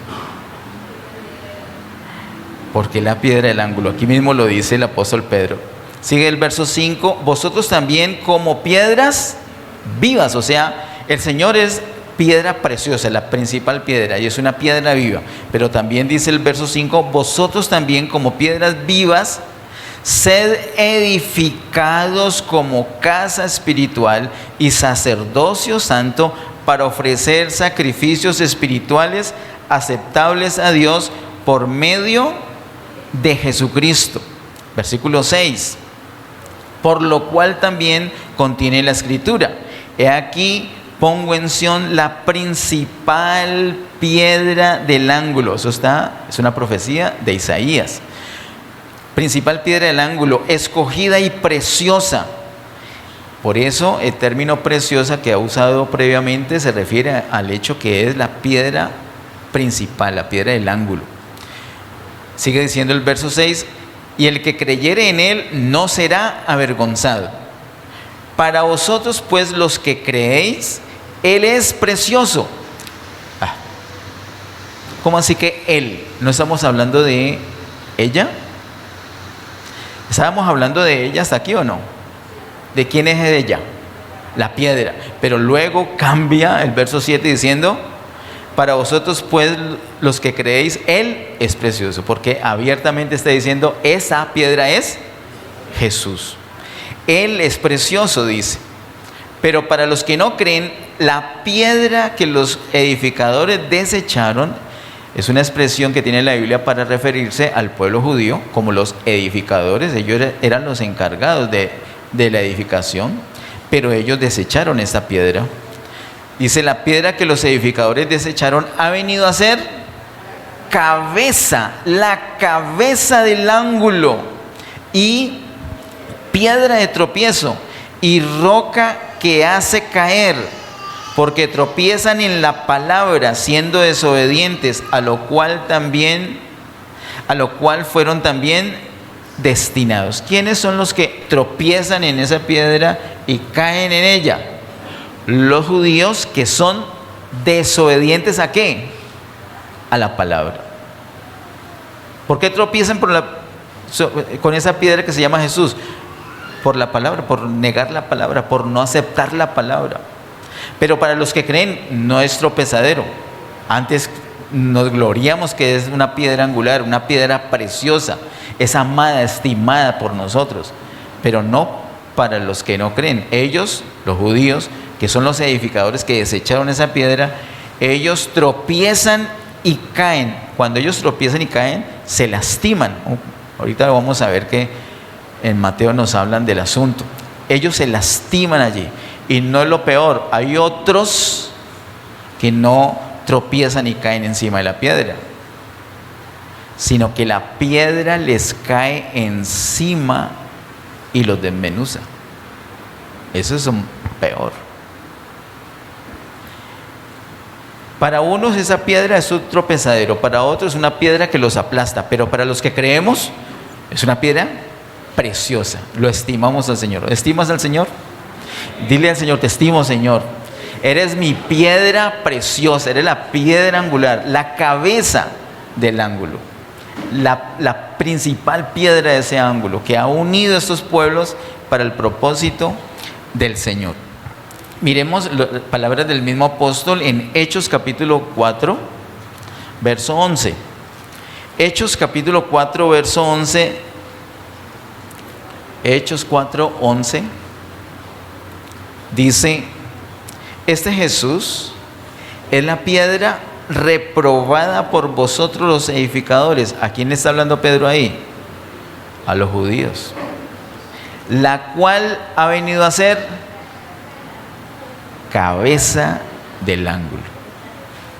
[SPEAKER 3] Porque la piedra del ángulo, aquí mismo lo dice el apóstol Pedro. Sigue el verso 5: vosotros también como piedras vivas. O sea, el Señor es piedra preciosa, la principal piedra, y es una piedra viva. Pero también dice el verso 5: vosotros también como piedras vivas, sed edificados como casa espiritual y sacerdocio santo, para ofrecer sacrificios espirituales aceptables a Dios por medio de Jesucristo. Versículo 6: por lo cual también contiene la escritura: he aquí pongo en Sión la principal piedra del ángulo. Eso es una profecía de Isaías. Principal piedra del ángulo, escogida y preciosa. Por eso el término preciosa que ha usado previamente se refiere al hecho que es la piedra principal, la piedra del ángulo. Sigue diciendo el verso 6: y el que creyere en él no será avergonzado. Para vosotros pues los que creéis, él es precioso. ¿Cómo así que él? ¿No estamos hablando de ella? ¿Estábamos hablando de ella hasta aquí o no? ¿De quién es ella? La piedra. Pero luego cambia el verso 7 diciendo: para vosotros pues los que creéis, él es precioso. Porque abiertamente está diciendo, esa piedra es Jesús. Él es precioso, dice. Pero para los que no creen, la piedra que los edificadores desecharon, es una expresión que tiene la Biblia para referirse al pueblo judío como los edificadores. Ellos eran los encargados de la edificación, pero ellos desecharon esta piedra. Dice: la piedra que los edificadores desecharon ha venido a ser cabeza, la cabeza del ángulo, y piedra de tropiezo, y roca que hace caer, porque tropiezan en la palabra, siendo desobedientes, a lo cual fueron también destinados. ¿Quiénes son los que tropiezan en esa piedra y caen en ella? Los judíos, que son desobedientes ¿a qué? A la palabra. ¿Por qué tropiezan con esa piedra que se llama Jesús? Por la palabra, por negar la palabra, por no aceptar la palabra. Pero para los que creen, no es tropezadero. Antes nos gloriamos que es una piedra angular, una piedra preciosa, es amada, estimada por nosotros. Pero no para los que no creen. Ellos, los judíos, que son los edificadores que desecharon esa piedra, Ellos tropiezan y caen. Cuando ellos tropiezan y caen, se lastiman. Ahorita vamos a ver que en Mateo nos hablan del asunto. Ellos se lastiman allí. Y no es lo peor, hay otros que no tropiezan y caen encima de la piedra, sino que la piedra les cae encima y los desmenuza. Eso es un peor. Para unos esa piedra es un tropezadero, para otros es una piedra que los aplasta, pero para los que creemos es una piedra preciosa. Lo estimamos al Señor. ¿Estimas al Señor? Dile al Señor: te estimo, Señor. Eres mi piedra preciosa, eres la piedra angular, la cabeza del ángulo, la principal piedra de ese ángulo que ha unido a estos pueblos para el propósito del Señor. Miremos palabras del mismo apóstol en Hechos capítulo 4, verso 11. Hechos capítulo 4, verso 11. Hechos 4, 11. Dice: este Jesús es la piedra reprobada por vosotros los edificadores. ¿A quién le está hablando Pedro ahí? A los judíos. La cual ha venido a ser cabeza del ángulo.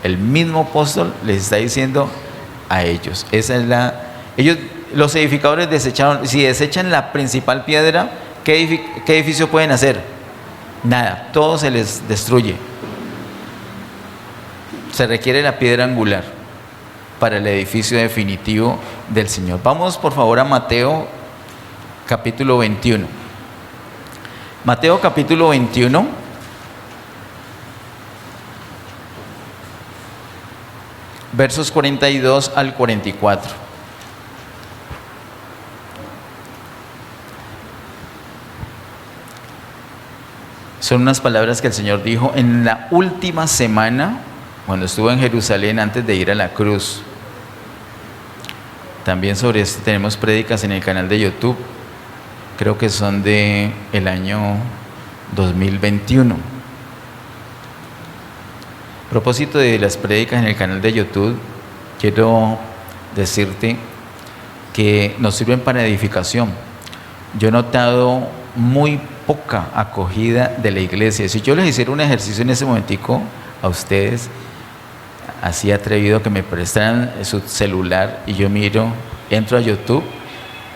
[SPEAKER 3] El mismo apóstol les está diciendo a ellos. Ellos, los edificadores desecharon. Si desechan la principal piedra, ¿qué edificio pueden hacer? Nada, todo se les destruye. Se requiere la piedra angular para el edificio definitivo del Señor. Vamos por favor a Mateo capítulo 21. Mateo capítulo 21. Versos 42 al 44. Son unas palabras que el Señor dijo en la última semana, cuando estuvo en Jerusalén antes de ir a la cruz. También sobre esto tenemos prédicas en el canal de YouTube. Creo que son de el año 2021. A propósito de las prédicas en el canal de YouTube, quiero decirte que nos sirven para edificación. Yo he notado muy poca acogida de la iglesia. Si yo les hiciera un ejercicio en ese momentico a ustedes, así atrevido, que me prestaran su celular y yo entro a YouTube,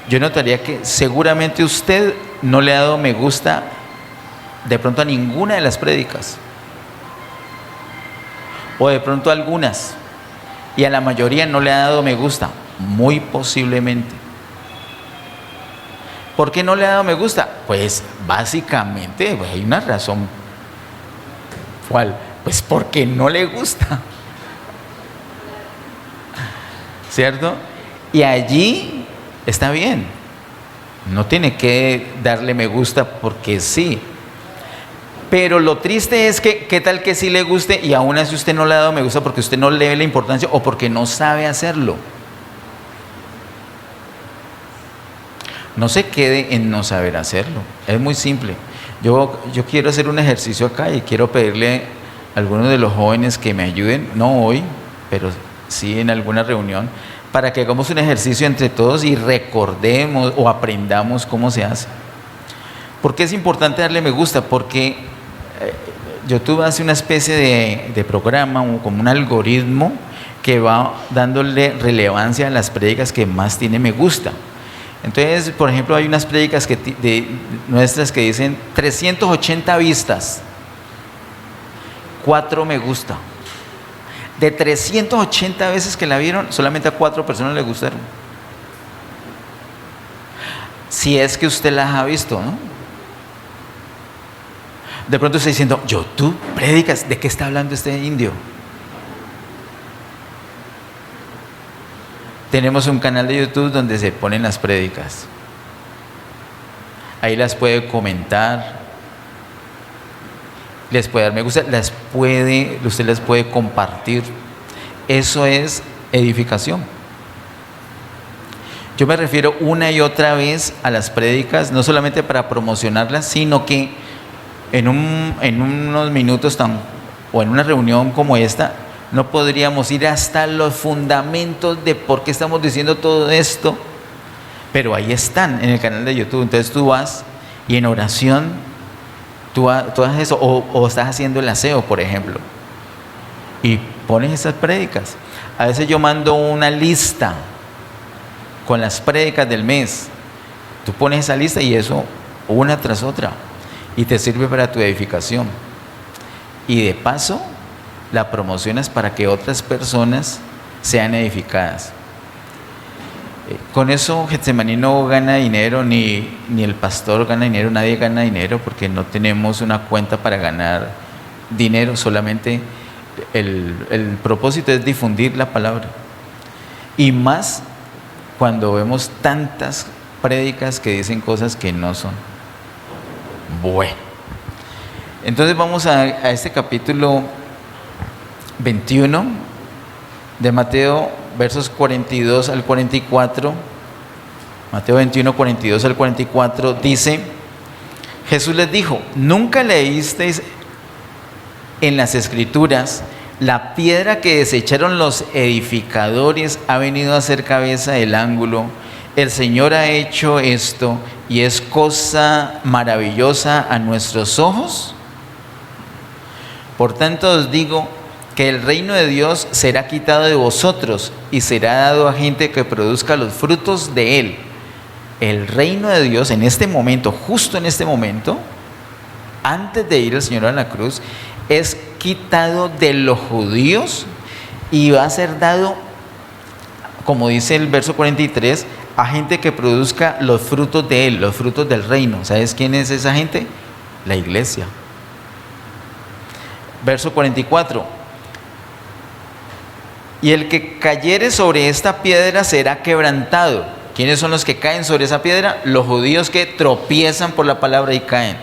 [SPEAKER 3] yo notaría que seguramente usted no le ha dado me gusta de pronto a ninguna de las prédicas, o de pronto a algunas, y a la mayoría no le ha dado me gusta, muy posiblemente. ¿Por qué no le ha dado me gusta? Pues básicamente hay una razón. ¿Cuál? Pues porque no le gusta. ¿Cierto? Y allí está bien. No tiene que darle me gusta porque sí. Pero lo triste es que, ¿qué tal que sí le guste y aún así usted no le ha dado me gusta porque usted no le ve la importancia o porque no sabe hacerlo? No se quede en no saber hacerlo. Es muy simple. Yo quiero hacer un ejercicio acá y quiero pedirle a algunos de los jóvenes que me ayuden, no hoy, pero sí en alguna reunión, para que hagamos un ejercicio entre todos y recordemos o aprendamos cómo se hace. ¿Por qué es importante darle me gusta? Porque YouTube hace una especie de programa, como un algoritmo que va dándole relevancia a las prédicas que más tiene me gusta. Entonces, por ejemplo, hay unas prédicas nuestras que dicen 380 vistas, 4 me gusta. De 380 veces que la vieron, solamente a 4 personas les gustaron. Si es que usted las ha visto, ¿no? De pronto está diciendo, YouTube, prédicas, ¿de qué está hablando este indio? Tenemos un canal de YouTube donde se ponen las prédicas. Ahí las puede comentar, les puede dar me gusta, usted las puede compartir. Eso es edificación. Yo me refiero una y otra vez a las prédicas, no solamente para promocionarlas, sino que en unos minutos tan o en una reunión como esta, no podríamos ir hasta los fundamentos de por qué estamos diciendo todo esto, pero ahí están en el canal de YouTube. Entonces tú vas y en oración tú haces eso, o estás haciendo el aseo, por ejemplo, y pones esas prédicas. A veces yo mando una lista con las prédicas del mes. Tú pones esa lista y eso una tras otra, y te sirve para tu edificación. Y de paso la promocionas para que otras personas sean edificadas. Con eso Getsemaní no gana dinero, ni el pastor gana dinero, nadie gana dinero, porque no tenemos una cuenta para ganar dinero. Solamente el propósito es difundir la palabra, y más cuando vemos tantas prédicas que dicen cosas que no son. Bueno, entonces vamos a este capítulo 21 de Mateo, versos 42 al 44. Mateo 21, 42 al 44 dice: Jesús les dijo: ¿nunca leísteis en las Escrituras, la piedra que desecharon los edificadores ha venido a ser cabeza del ángulo? El Señor ha hecho esto y es cosa maravillosa a nuestros ojos. Por tanto os digo que el reino de Dios será quitado de vosotros y será dado a gente que produzca los frutos de él. El reino de Dios en este momento, justo en este momento, antes de ir el Señor a la cruz, es quitado de los judíos y va a ser dado, como dice el verso 43, a gente que produzca los frutos de él, los frutos del reino. ¿Sabes quién es esa gente? La iglesia. Verso 44: y el que cayere sobre esta piedra será quebrantado. ¿Quiénes son los que caen sobre esa piedra? Los judíos que tropiezan por la palabra y caen,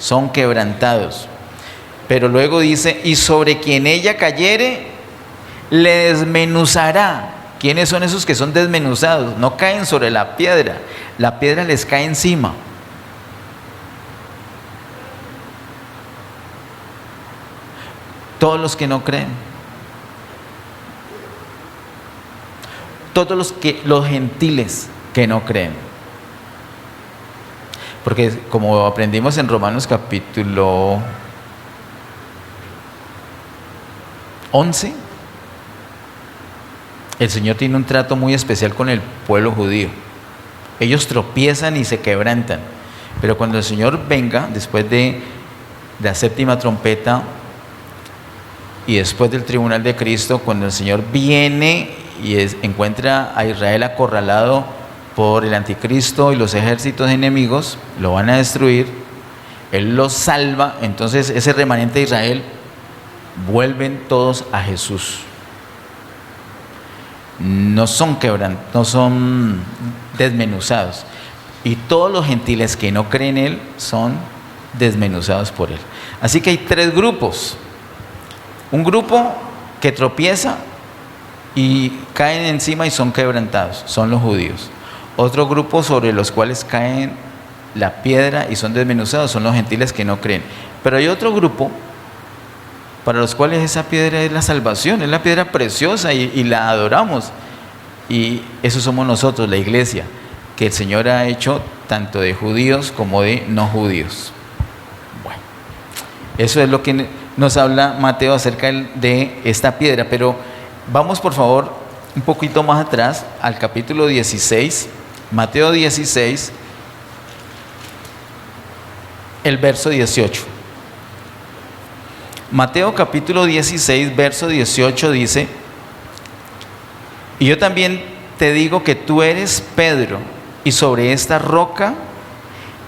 [SPEAKER 3] son quebrantados. Pero luego dice: y sobre quien ella cayere, le desmenuzará. ¿Quiénes son esos que son desmenuzados? No caen sobre la piedra les cae encima. Todos los que no creen, todos los gentiles que no creen. Porque como aprendimos en Romanos capítulo 11, el Señor tiene un trato muy especial con el pueblo judío. Ellos tropiezan y se quebrantan, pero cuando el Señor venga, después de la séptima trompeta y después del tribunal de Cristo, cuando el Señor viene y encuentra a Israel acorralado por el anticristo y los ejércitos enemigos, lo van a destruir, Él los salva. Entonces ese remanente de Israel vuelven todos a Jesús. No son no son desmenuzados, y todos los gentiles que no creen en Él son desmenuzados por Él. Así que hay tres grupos: un grupo que tropieza y caen encima y son quebrantados, son los judíos. Otro grupo sobre los cuales caen la piedra y son desmenuzados, son los gentiles que no creen. Pero hay otro grupo para los cuales esa piedra es la salvación, es la piedra preciosa y la adoramos. Y eso somos nosotros, la iglesia, que el Señor ha hecho tanto de judíos como de no judíos. Bueno, eso es lo que nos habla Mateo acerca de esta piedra. Pero vamos por favor un poquito más atrás al capítulo 16, Mateo 16, el verso 18. Mateo capítulo 16, verso 18 dice: y yo también te digo que tú eres Pedro, y sobre esta roca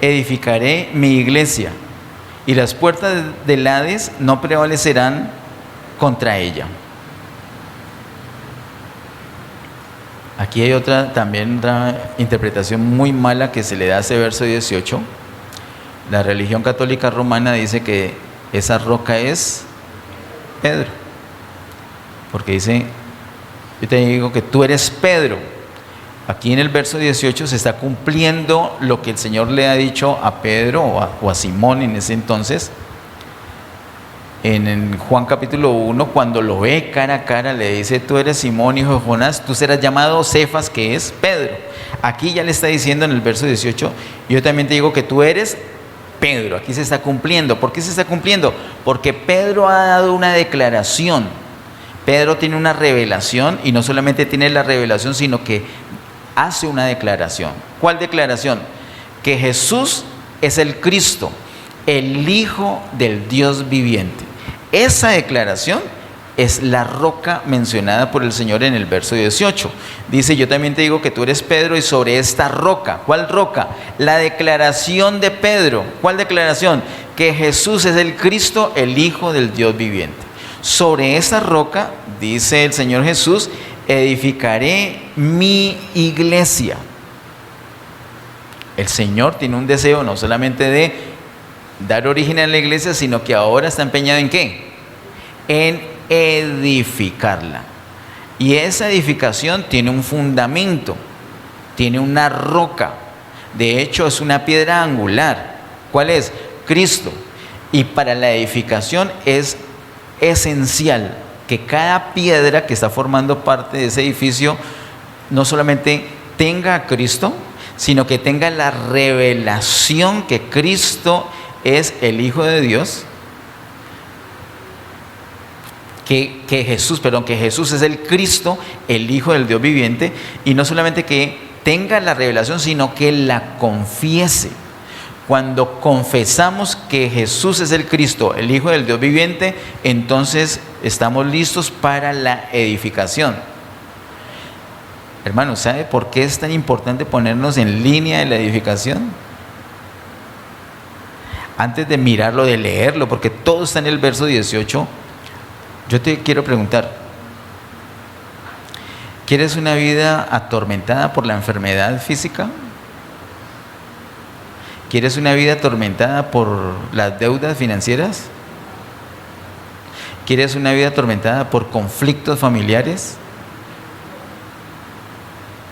[SPEAKER 3] edificaré mi iglesia, y las puertas del Hades no prevalecerán contra ella. Aquí hay también otra interpretación muy mala que se le da a ese verso 18. La religión católica romana dice que esa roca es Pedro, porque dice: yo te digo que tú eres Pedro. Aquí en el verso 18 se está cumpliendo lo que el Señor le ha dicho a Pedro o a Simón en ese entonces, en Juan capítulo 1, cuando lo ve cara a cara, le dice: tú eres Simón, hijo de Jonás, tú serás llamado Cefas, que es Pedro. Aquí ya le está diciendo en el verso 18: yo también te digo que tú eres Pedro. Aquí se está cumpliendo. ¿Por qué se está cumpliendo? Porque Pedro ha dado una declaración. Pedro tiene una revelación, y no solamente tiene la revelación, sino que hace una declaración. ¿Cuál declaración? Que Jesús es el Cristo, el Hijo del Dios viviente. Esa declaración es la roca mencionada por el Señor en el verso 18. Dice: yo también te digo que tú eres Pedro, y sobre esta roca. ¿Cuál roca? La declaración de Pedro. ¿Cuál declaración? Que Jesús es el Cristo, el Hijo del Dios viviente. Sobre esa roca, dice el Señor Jesús, edificaré mi iglesia. El Señor tiene un deseo no solamente de dar origen a la iglesia, sino que ahora está empeñado ¿en qué? En edificarla. Y esa edificación tiene un fundamento, tiene una roca. De hecho, es una piedra angular. ¿Cuál es? Cristo. Y para la edificación es esencial que cada piedra que está formando parte de ese edificio no solamente tenga a Cristo, sino que tenga la revelación que Cristo es el Hijo de Dios, que Jesús es el Cristo, el Hijo del Dios viviente, y no solamente que tenga la revelación, sino que la confiese. Cuando confesamos que Jesús es el Cristo, el Hijo del Dios viviente, entonces estamos listos para la edificación. Hermanos, ¿sabe por qué es tan importante ponernos en línea de la edificación? Antes de mirarlo, de leerlo, porque todo está en el verso 18, yo te quiero preguntar: ¿quieres una vida atormentada por la enfermedad física? ¿Quieres una vida atormentada por las deudas financieras? ¿Quieres una vida atormentada por conflictos familiares?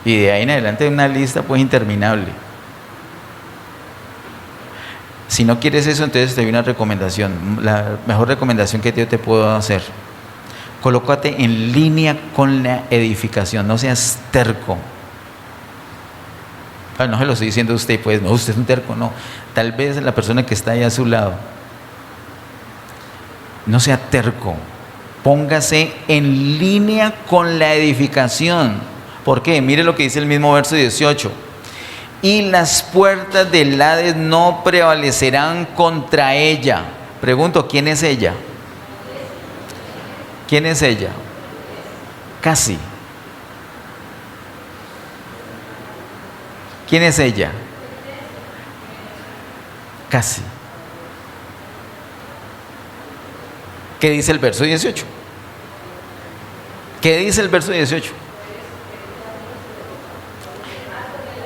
[SPEAKER 3] Y de ahí en adelante una lista pues interminable. Si no quieres eso, entonces te doy una recomendación. La mejor recomendación que yo te puedo hacer: colócate en línea con la edificación, no seas terco. No se lo estoy diciendo a usted, pues no, usted es un terco, no. Tal vez la persona que está ahí a su lado. No sea terco, póngase en línea con la edificación. ¿Por qué? Mire lo que dice el mismo verso 18: y las puertas del Hades no prevalecerán contra ella. Pregunto, ¿quién es ella? ¿Quién es ella? Casi. ¿Quién es ella? Casi. ¿Qué dice el verso 18? ¿Qué dice el verso 18?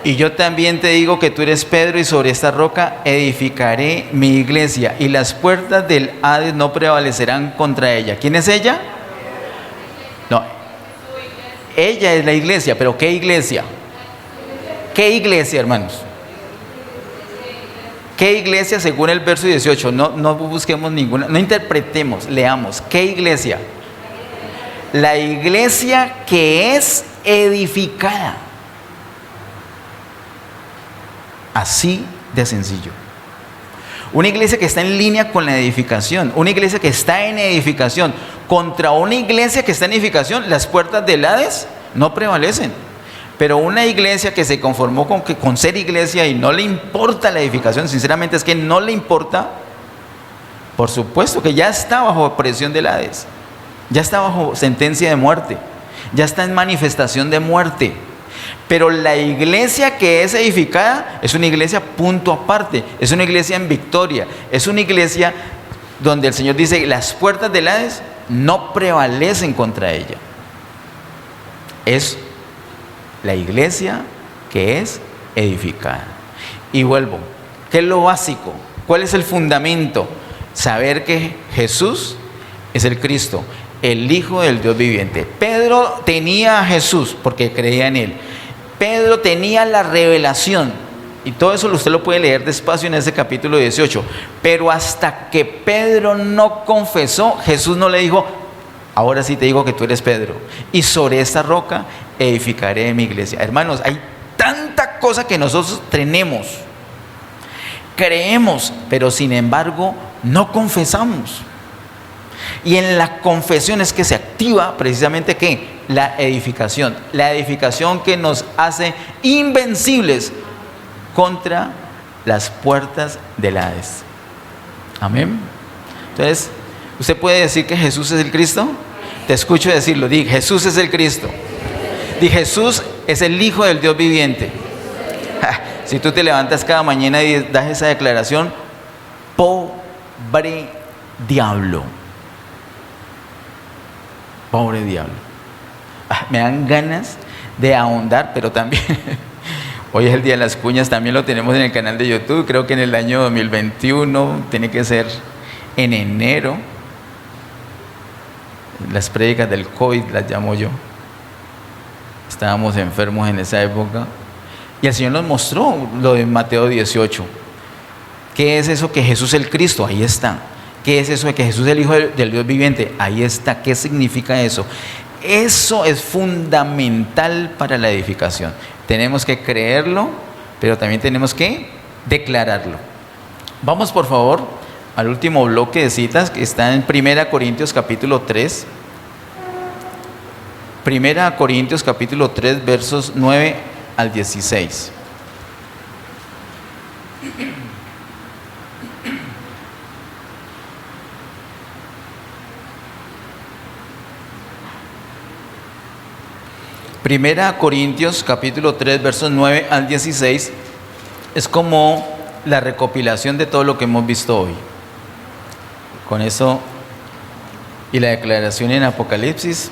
[SPEAKER 3] Y yo también te digo que tú eres Pedro, y sobre esta roca edificaré mi iglesia, y las puertas del Hades no prevalecerán contra ella. ¿Quién es ella? No, ella es la iglesia, pero ¿qué iglesia? ¿Qué iglesia, hermanos? ¿Qué iglesia según el verso 18? No busquemos ninguna, no interpretemos, leamos. ¿Qué iglesia? La iglesia que es edificada. Así de sencillo. Una iglesia que está en línea con la edificación, una iglesia que está en edificación, contra una iglesia que está en edificación, las puertas del Hades no prevalecen. Pero una iglesia que se conformó con ser iglesia y no le importa la edificación, sinceramente es que no le importa, por supuesto que ya está bajo presión del Hades, ya está bajo sentencia de muerte, ya está en manifestación de muerte. Pero la iglesia que es edificada es una iglesia punto aparte, es una iglesia en victoria, es una iglesia donde el Señor dice: las puertas del Hades no prevalecen contra ella. Es la iglesia que es edificada. Y vuelvo, ¿qué es lo básico? ¿Cuál es el fundamento? Saber que Jesús es el Cristo, el Hijo del Dios viviente. Pedro tenía a Jesús porque creía en Él. Pedro tenía la revelación. Y todo eso usted lo puede leer despacio en ese capítulo 18. Pero hasta que Pedro no confesó, Jesús no le dijo: ahora sí te digo que tú eres Pedro, y sobre esta roca edificaré mi iglesia. Hermanos, hay tanta cosa que nosotros tenemos, creemos, pero sin embargo no confesamos. Y en la confesión es que se activa precisamente ¿qué? La edificación que nos hace invencibles contra las puertas del Hades. Amén. Entonces, ¿usted puede decir que Jesús es el Cristo? Te escucho decirlo. Di: Jesús es el Cristo. Di: Jesús es el Hijo del Dios viviente. Si tú te levantas cada mañana y das esa declaración, pobre diablo. Pobre diablo. Me dan ganas de ahondar, pero también hoy es el día de las cuñas, también lo tenemos en el canal de YouTube. Creo que en el año 2021, tiene que ser en enero. Las prédicas del COVID las llamo yo. Estábamos enfermos en esa época. Y el Señor nos mostró lo de Mateo 18. ¿Qué es eso que Jesús es el Cristo? Ahí está. ¿Qué es eso de que Jesús es el Hijo del Dios viviente? Ahí está. ¿Qué significa eso? Eso es fundamental para la edificación. Tenemos que creerlo, pero también tenemos que declararlo. Vamos por favor al último bloque de citas que está en 1 Corintios capítulo 3. 1 Corintios capítulo 3 versos 9 al 16. Primera Corintios capítulo 3 versos 9 al 16 es como la recopilación de todo lo que hemos visto hoy. Con eso y la declaración en Apocalipsis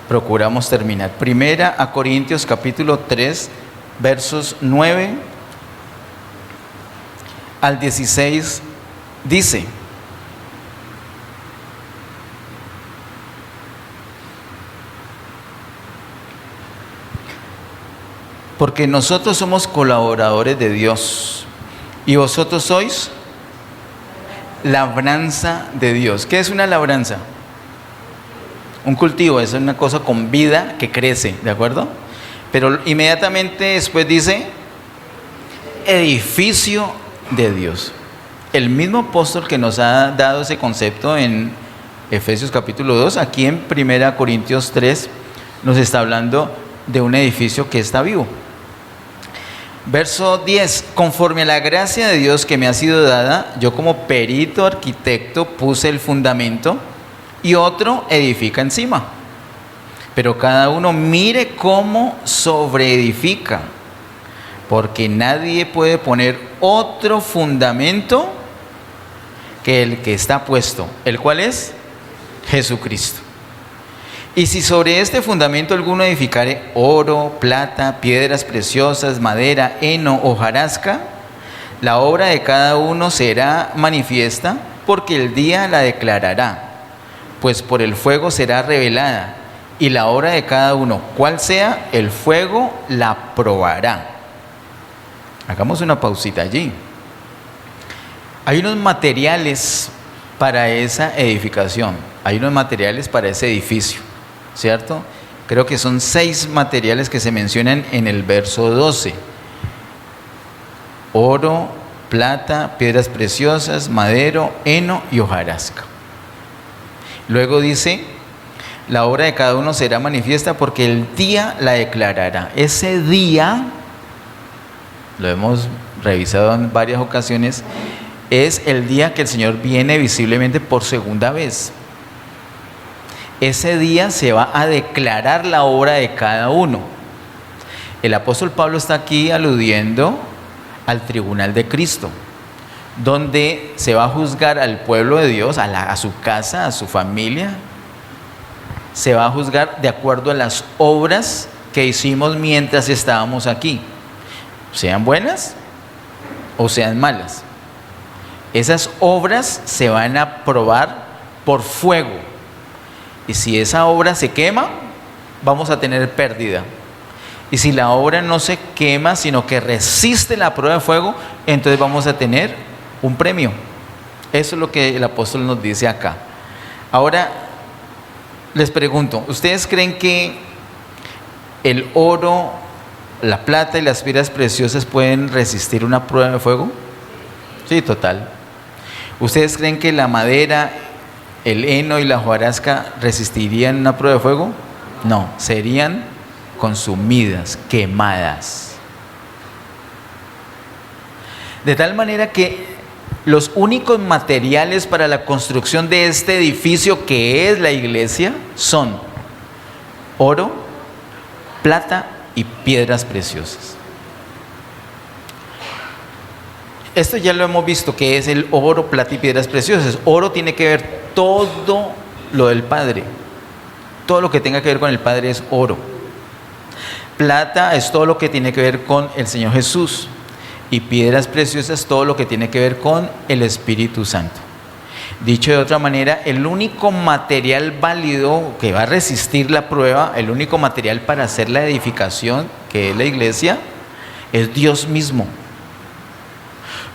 [SPEAKER 3] procuramos terminar. Primera a Corintios capítulo 3 versos 9 al 16 dice: porque nosotros somos colaboradores de Dios y vosotros sois labranza de Dios. ¿Qué es una labranza? Un cultivo, es una cosa con vida que crece, ¿de acuerdo? Pero inmediatamente después dice edificio de Dios. El mismo apóstol que nos ha dado ese concepto en Efesios capítulo 2, aquí en 1 Corintios 3 nos está hablando de un edificio que está vivo. Verso 10: conforme a la gracia de Dios que me ha sido dada, yo como perito arquitecto puse el fundamento y otro edifica encima. Pero cada uno mire cómo sobreedifica, porque nadie puede poner otro fundamento que el que está puesto, el cual es Jesucristo. Y si sobre este fundamento alguno edificare oro, plata, piedras preciosas, madera, heno, hojarasca, la obra de cada uno será manifiesta, porque el día la declarará, pues por el fuego será revelada, y la obra de cada uno, cual sea, el fuego la probará. Hagamos una pausita allí. Hay unos materiales para esa edificación, hay unos materiales para ese edificio, ¿cierto? Creo que son 6 materiales que se mencionan en el verso 12. Oro, plata, piedras preciosas, madero, heno y hojarasca. Luego dice: la obra de cada uno será manifiesta, porque el día la declarará. Ese día, lo hemos revisado en varias ocasiones, es el día que el Señor viene visiblemente por segunda vez. Ese día se va a declarar la obra de cada uno. El apóstol Pablo está aquí aludiendo al tribunal de Cristo, donde se va a juzgar al pueblo de Dios, a su casa, a su familia. Se va a juzgar de acuerdo a las obras que hicimos mientras estábamos aquí, sean buenas o sean malas. Esas obras se van a probar por fuego. Y si esa obra se quema, vamos a tener pérdida. Y si la obra no se quema, sino que resiste la prueba de fuego, entonces vamos a tener un premio. Eso es lo que el apóstol nos dice acá. Ahora, les pregunto, ¿ustedes creen que el oro, la plata y las piedras preciosas pueden resistir una prueba de fuego? Sí, total. ¿Ustedes creen que la madera, el heno y la hojarasca resistirían una prueba de fuego? No, serían consumidas, quemadas. De tal manera que los únicos materiales para la construcción de este edificio que es la iglesia son oro, plata y piedras preciosas. Esto ya lo hemos visto, que es el oro, plata y piedras preciosas. Oro tiene que ver todo lo del Padre. Todo lo que tenga que ver con el Padre es oro. Plata es todo lo que tiene que ver con el Señor Jesús. Y piedras preciosas, todo lo que tiene que ver con el Espíritu Santo. Dicho de otra manera, el único material válido que va a resistir la prueba, el único material para hacer la edificación, que es la iglesia, es Dios mismo.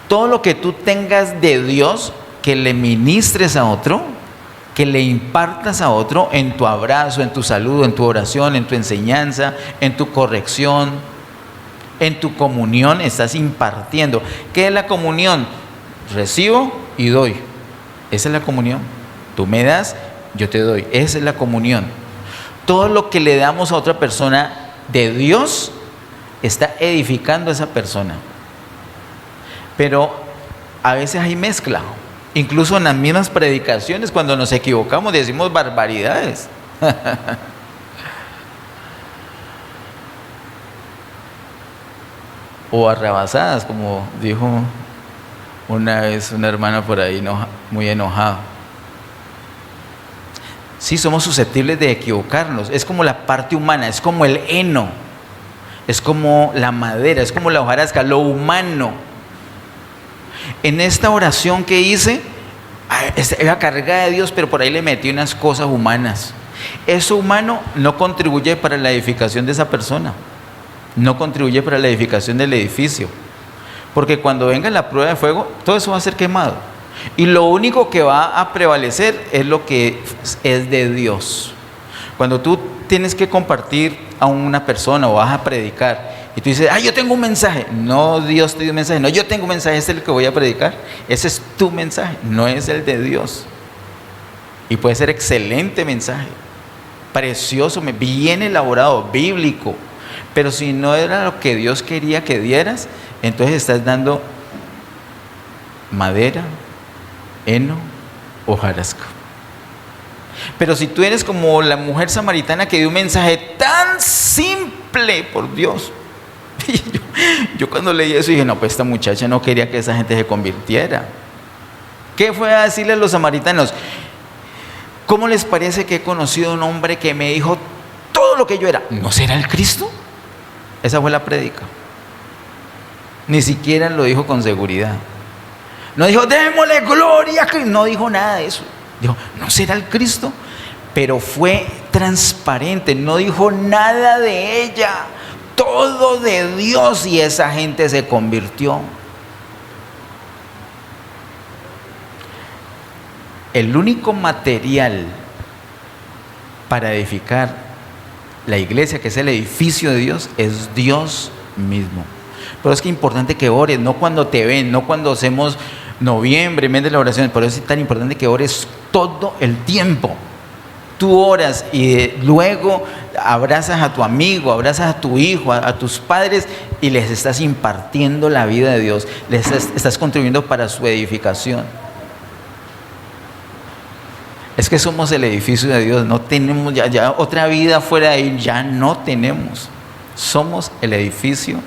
[SPEAKER 3] Todo lo que tú tengas de Dios, que le ministres a otro, que le impartas a otro en tu abrazo, en tu saludo, en tu oración, en tu enseñanza, en tu corrección, en tu comunión, estás impartiendo. ¿Qué es la comunión? Recibo y doy. Esa es la comunión. Tú me das, yo te doy. Esa es la comunión. Todo lo que le damos a otra persona de Dios está edificando a esa persona. Pero a veces hay mezcla. Incluso en las mismas predicaciones, cuando nos equivocamos, decimos barbaridades. O arrabasadas, como dijo una vez una hermana por ahí muy enojada. Sí, somos susceptibles de equivocarnos. Es como la parte humana, es como el heno, es como la madera, es como la hojarasca, lo humano. En esta oración que hice, era cargada de Dios, pero por ahí le metí unas cosas humanas. Eso humano no contribuye para la edificación de esa persona, no contribuye para la edificación del edificio, porque cuando venga la prueba de fuego, todo eso va a ser quemado, y lo único que va a prevalecer es lo que es de Dios. Cuando tú tienes que compartir a una persona o vas a predicar, y tú dices, yo tengo un mensaje. No, Dios te dio un mensaje. No, yo tengo un mensaje, este es el que voy a predicar. Ese es tu mensaje, no es el de Dios. Y puede ser excelente mensaje, precioso, bien elaborado, bíblico. Pero si no era lo que Dios quería que dieras, entonces estás dando madera, heno, hojarasca. Pero si tú eres como la mujer samaritana que dio un mensaje tan simple, por Dios. Yo cuando leí eso dije, no, pues esta muchacha no quería que esa gente se convirtiera. ¿Qué fue a decirle a los samaritanos? ¿Cómo les parece que he conocido a un hombre que me dijo todo lo que yo era? ¿No será el Cristo? Esa fue la prédica. Ni siquiera lo dijo con seguridad. No dijo, démosle gloria, no dijo nada de eso. Dijo, ¿no será el Cristo? Pero fue transparente, no dijo nada de ella. Todo de Dios, y esa gente se convirtió. El único material para edificar la iglesia, que es el edificio de Dios, es Dios mismo. Pero es que es importante que ores, no cuando te ven, no cuando hacemos noviembre, mes de la oración. Por eso es tan importante que ores todo el tiempo. Tú oras y luego abrazas a tu amigo, abrazas a tu hijo, a tus padres, y les estás impartiendo la vida de Dios, les estás contribuyendo para su edificación. Es que somos el edificio de Dios, no tenemos ya otra vida fuera de ahí, ya no tenemos. Somos el edificio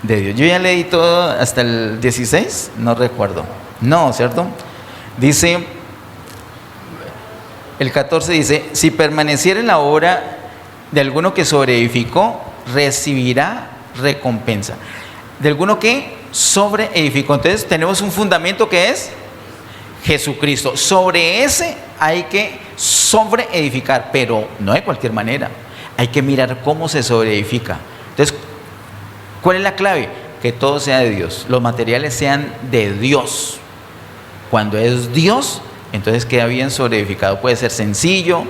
[SPEAKER 3] de Dios. Yo ya leí todo hasta el 16, no recuerdo. No, ¿cierto? Dice, el 14 dice, si permaneciera en la obra de alguno que sobreedificó, recibirá recompensa. ¿De alguno que sobreedificó? Entonces tenemos un fundamento que es Jesucristo. Sobre ese hay que sobreedificar, pero no de cualquier manera. Hay que mirar cómo se sobreedifica, Entonces, ¿cuál es la clave? Que todo sea de Dios, los materiales sean de Dios. Cuando es Dios, entonces queda bien sobreedificado. Puede ser sencillo,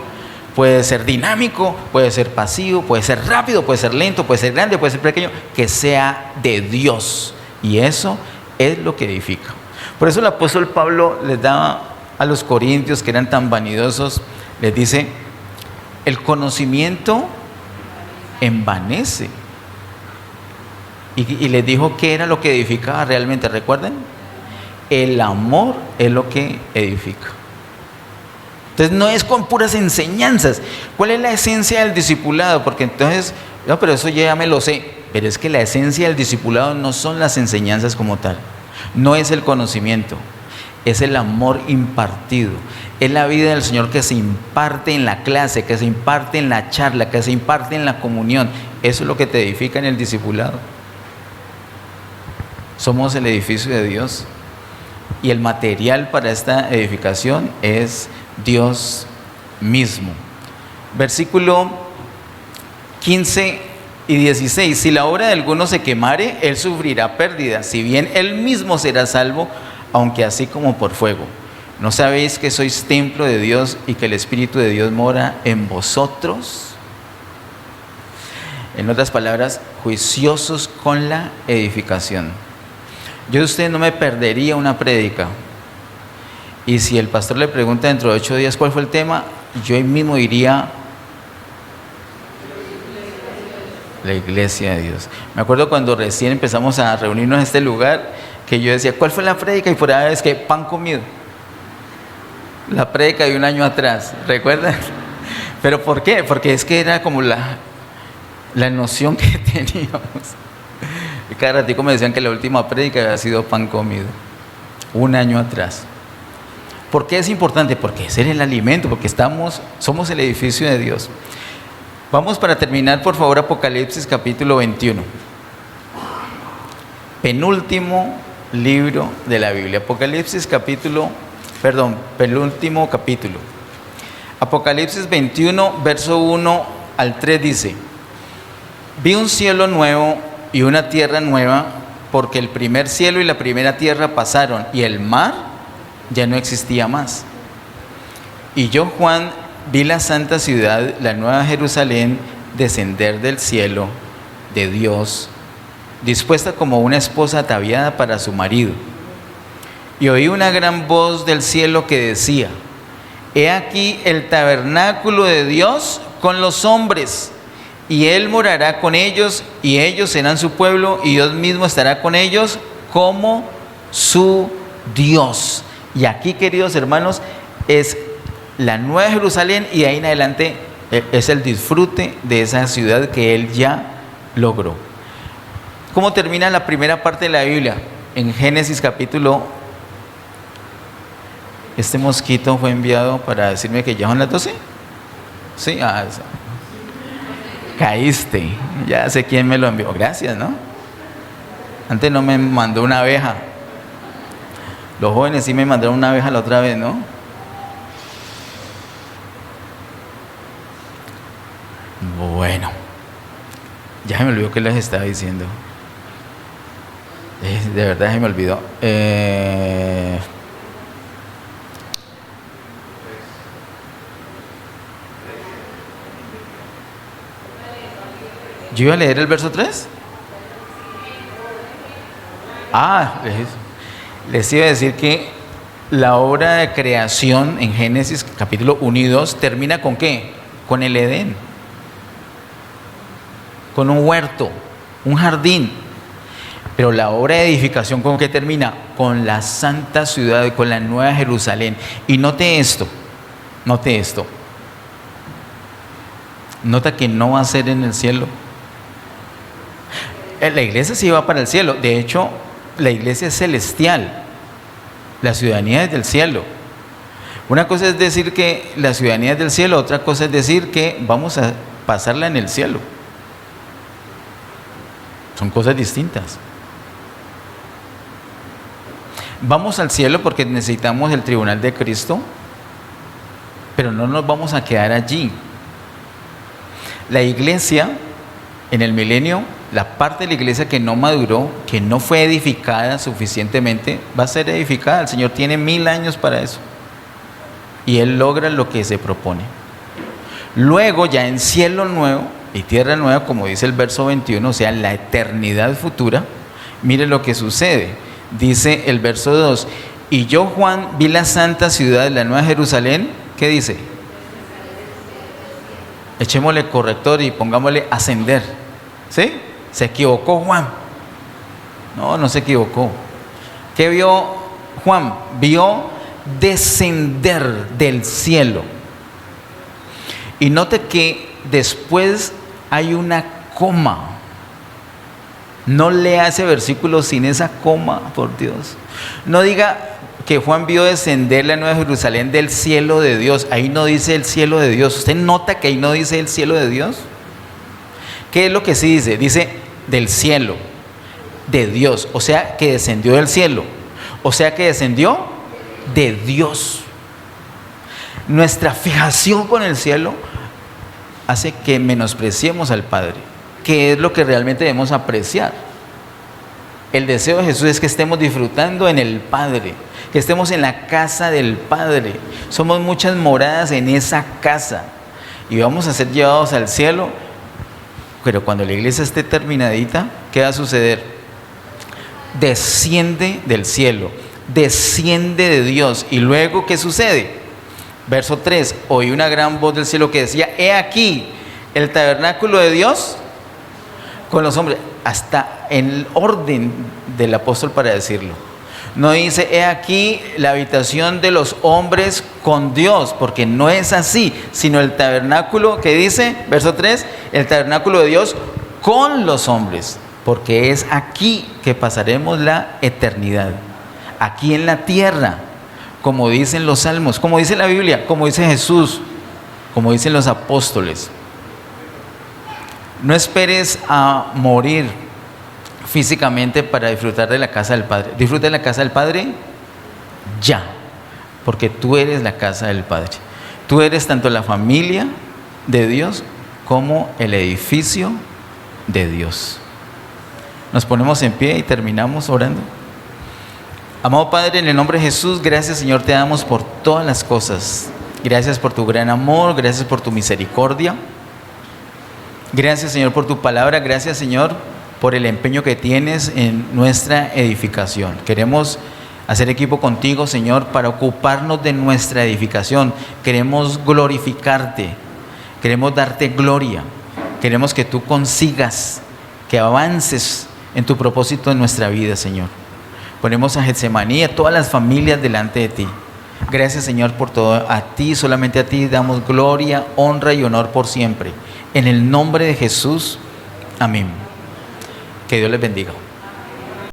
[SPEAKER 3] puede ser dinámico, puede ser pasivo, puede ser rápido, puede ser lento, puede ser grande, puede ser pequeño, que sea de Dios. Y eso es lo que edifica. Por eso el apóstol Pablo les daba a los corintios que eran tan vanidosos, les dice, el conocimiento envanece. Y les dijo qué era lo que edificaba realmente, ¿recuerdan? El amor es lo que edifica. Entonces no es con puras enseñanzas. ¿Cuál es la esencia del discipulado? Porque entonces, no, pero eso ya me lo sé. Pero es que la esencia del discipulado no son las enseñanzas como tal. No es el conocimiento, es el amor impartido. Es la vida del Señor que se imparte en la clase, que se imparte en la charla, que se imparte en la comunión. Eso es lo que te edifica en el discipulado. Somos el edificio de Dios y el material para esta edificación es Dios mismo. Versículo 15 y 16. Si la obra de alguno se quemare, él sufrirá pérdida, si bien él mismo será salvo, aunque así como por fuego. ¿No sabéis que sois templo de Dios y que el Espíritu de Dios mora en vosotros? En otras palabras, juiciosos con la edificación. Yo de ustedes no me perdería una prédica. Y si el pastor le pregunta dentro de 8 días cuál fue el tema, yo ahí mismo diría la iglesia de Dios. Me acuerdo cuando recién empezamos a reunirnos en este lugar, que yo decía, ¿cuál fue la prédica? Y por ahí es que pan comido. La prédica de un año atrás, ¿recuerdan? ¿Pero por qué? Porque es que era como la noción que teníamos. Y cada ratico me decían que la última prédica había sido pan comido, un año atrás. ¿Por qué es importante? Porque es el alimento, porque somos el edificio de Dios. Vamos para terminar, por favor, Apocalipsis capítulo 21. Penúltimo libro de la Biblia. Penúltimo capítulo. Apocalipsis 21, verso 1 al 3 dice: vi un cielo nuevo y una tierra nueva, porque el primer cielo y la primera tierra pasaron, y el mar ya no existía más. Y yo, Juan, vi la santa ciudad, la nueva Jerusalén, descender del cielo de Dios, dispuesta como una esposa ataviada para su marido. Y oí una gran voz del cielo que decía: he aquí el tabernáculo de Dios con los hombres, y Él morará con ellos, y ellos serán su pueblo, y Dios mismo estará con ellos como su Dios. Y aquí, queridos hermanos, es la nueva Jerusalén, y de ahí en adelante es el disfrute de esa ciudad que Él ya logró. ¿Cómo termina la primera parte de la Biblia? En Génesis capítulo... Este mosquito fue enviado para decirme que ya son las 12. Sí, caíste, ya sé quién me lo envió. Gracias, ¿no? Antes no me mandó una abeja. Los jóvenes sí me mandaron una abeja la otra vez, ¿no? Bueno, ya se me olvidó qué les estaba diciendo. De verdad se me olvidó. ¿Yo iba a leer el verso 3? Les iba a decir que la obra de creación en Génesis capítulo 1 y 2 termina ¿con qué? Con el Edén, con un huerto, un jardín. Pero la obra de edificación ¿con qué termina? Con la santa ciudad, con la nueva Jerusalén. Y note esto. Nota que no va a ser en el cielo. La iglesia sí va para el cielo. De hecho, la iglesia es celestial. La ciudadanía es del cielo. Una cosa es decir que la ciudadanía es del cielo, otra cosa es decir que vamos a pasarla en el cielo. Son cosas distintas. Vamos al cielo porque necesitamos el tribunal de Cristo, pero no nos vamos a quedar allí. La iglesia en el milenio la parte de la iglesia que no maduró, que no fue edificada suficientemente, va a ser edificada. El Señor tiene 1000 años para eso. Y Él logra lo que se propone. Luego, ya en cielo nuevo y tierra nueva, como dice el verso 21, o sea, la eternidad futura, mire lo que sucede. Dice el verso 2, y yo, Juan, vi la santa ciudad, la nueva Jerusalén. ¿Qué dice? Echémosle corrector y pongámosle ascender. ¿Sí? Se equivocó Juan. No se equivocó. ¿Qué vio Juan? Vio descender del cielo. Y note que después hay una coma. No lea ese versículo sin esa coma, por Dios. No diga que Juan vio descender la nueva Jerusalén del cielo de Dios. Ahí no dice el cielo de Dios. ¿Usted nota que ahí no dice el cielo de Dios? ¿Qué es lo que sí dice? Dice del cielo de Dios. O sea que descendió del cielo. O sea que descendió de Dios. Nuestra fijación con el cielo hace que menospreciemos al Padre, que es lo que realmente debemos apreciar. El deseo de Jesús es que estemos disfrutando en el Padre, que estemos en la casa del Padre. Somos muchas moradas en esa casa y vamos a ser llevados al cielo, pero cuando la iglesia esté terminadita, ¿qué va a suceder? Desciende del cielo, desciende de Dios. Y luego, ¿qué sucede? Verso 3, oí una gran voz del cielo que decía, he aquí el tabernáculo de Dios con los hombres. Hasta en el orden del apóstol para decirlo. No dice, he aquí la habitación de los hombres con Dios, porque no es así, sino el tabernáculo que dice, verso 3, el tabernáculo de Dios con los hombres, porque es aquí que pasaremos la eternidad, aquí en la tierra, como dicen los salmos, como dice la Biblia, como dice Jesús, como dicen los apóstoles. No esperes a morir físicamente para disfrutar de la casa del Padre. Disfruta de la casa del Padre ya, porque tú eres la casa del Padre. Tú eres tanto la familia de Dios como el edificio de Dios. Nos ponemos en pie y terminamos orando. Amado Padre, en el nombre de Jesús, gracias Señor te damos por todas las cosas. Gracias por tu gran amor, gracias por tu misericordia. Gracias Señor por tu palabra, gracias Señor por el empeño que tienes en nuestra edificación. Queremos hacer equipo contigo Señor para ocuparnos de nuestra edificación. Queremos glorificarte, queremos darte gloria, queremos que tú consigas, que avances en tu propósito en nuestra vida Señor. Ponemos a Getsemaní, a todas las familias delante de ti. Gracias Señor por todo, a ti, solamente a ti damos gloria, honra y honor por siempre. En el nombre de Jesús, amén. Que Dios les bendiga.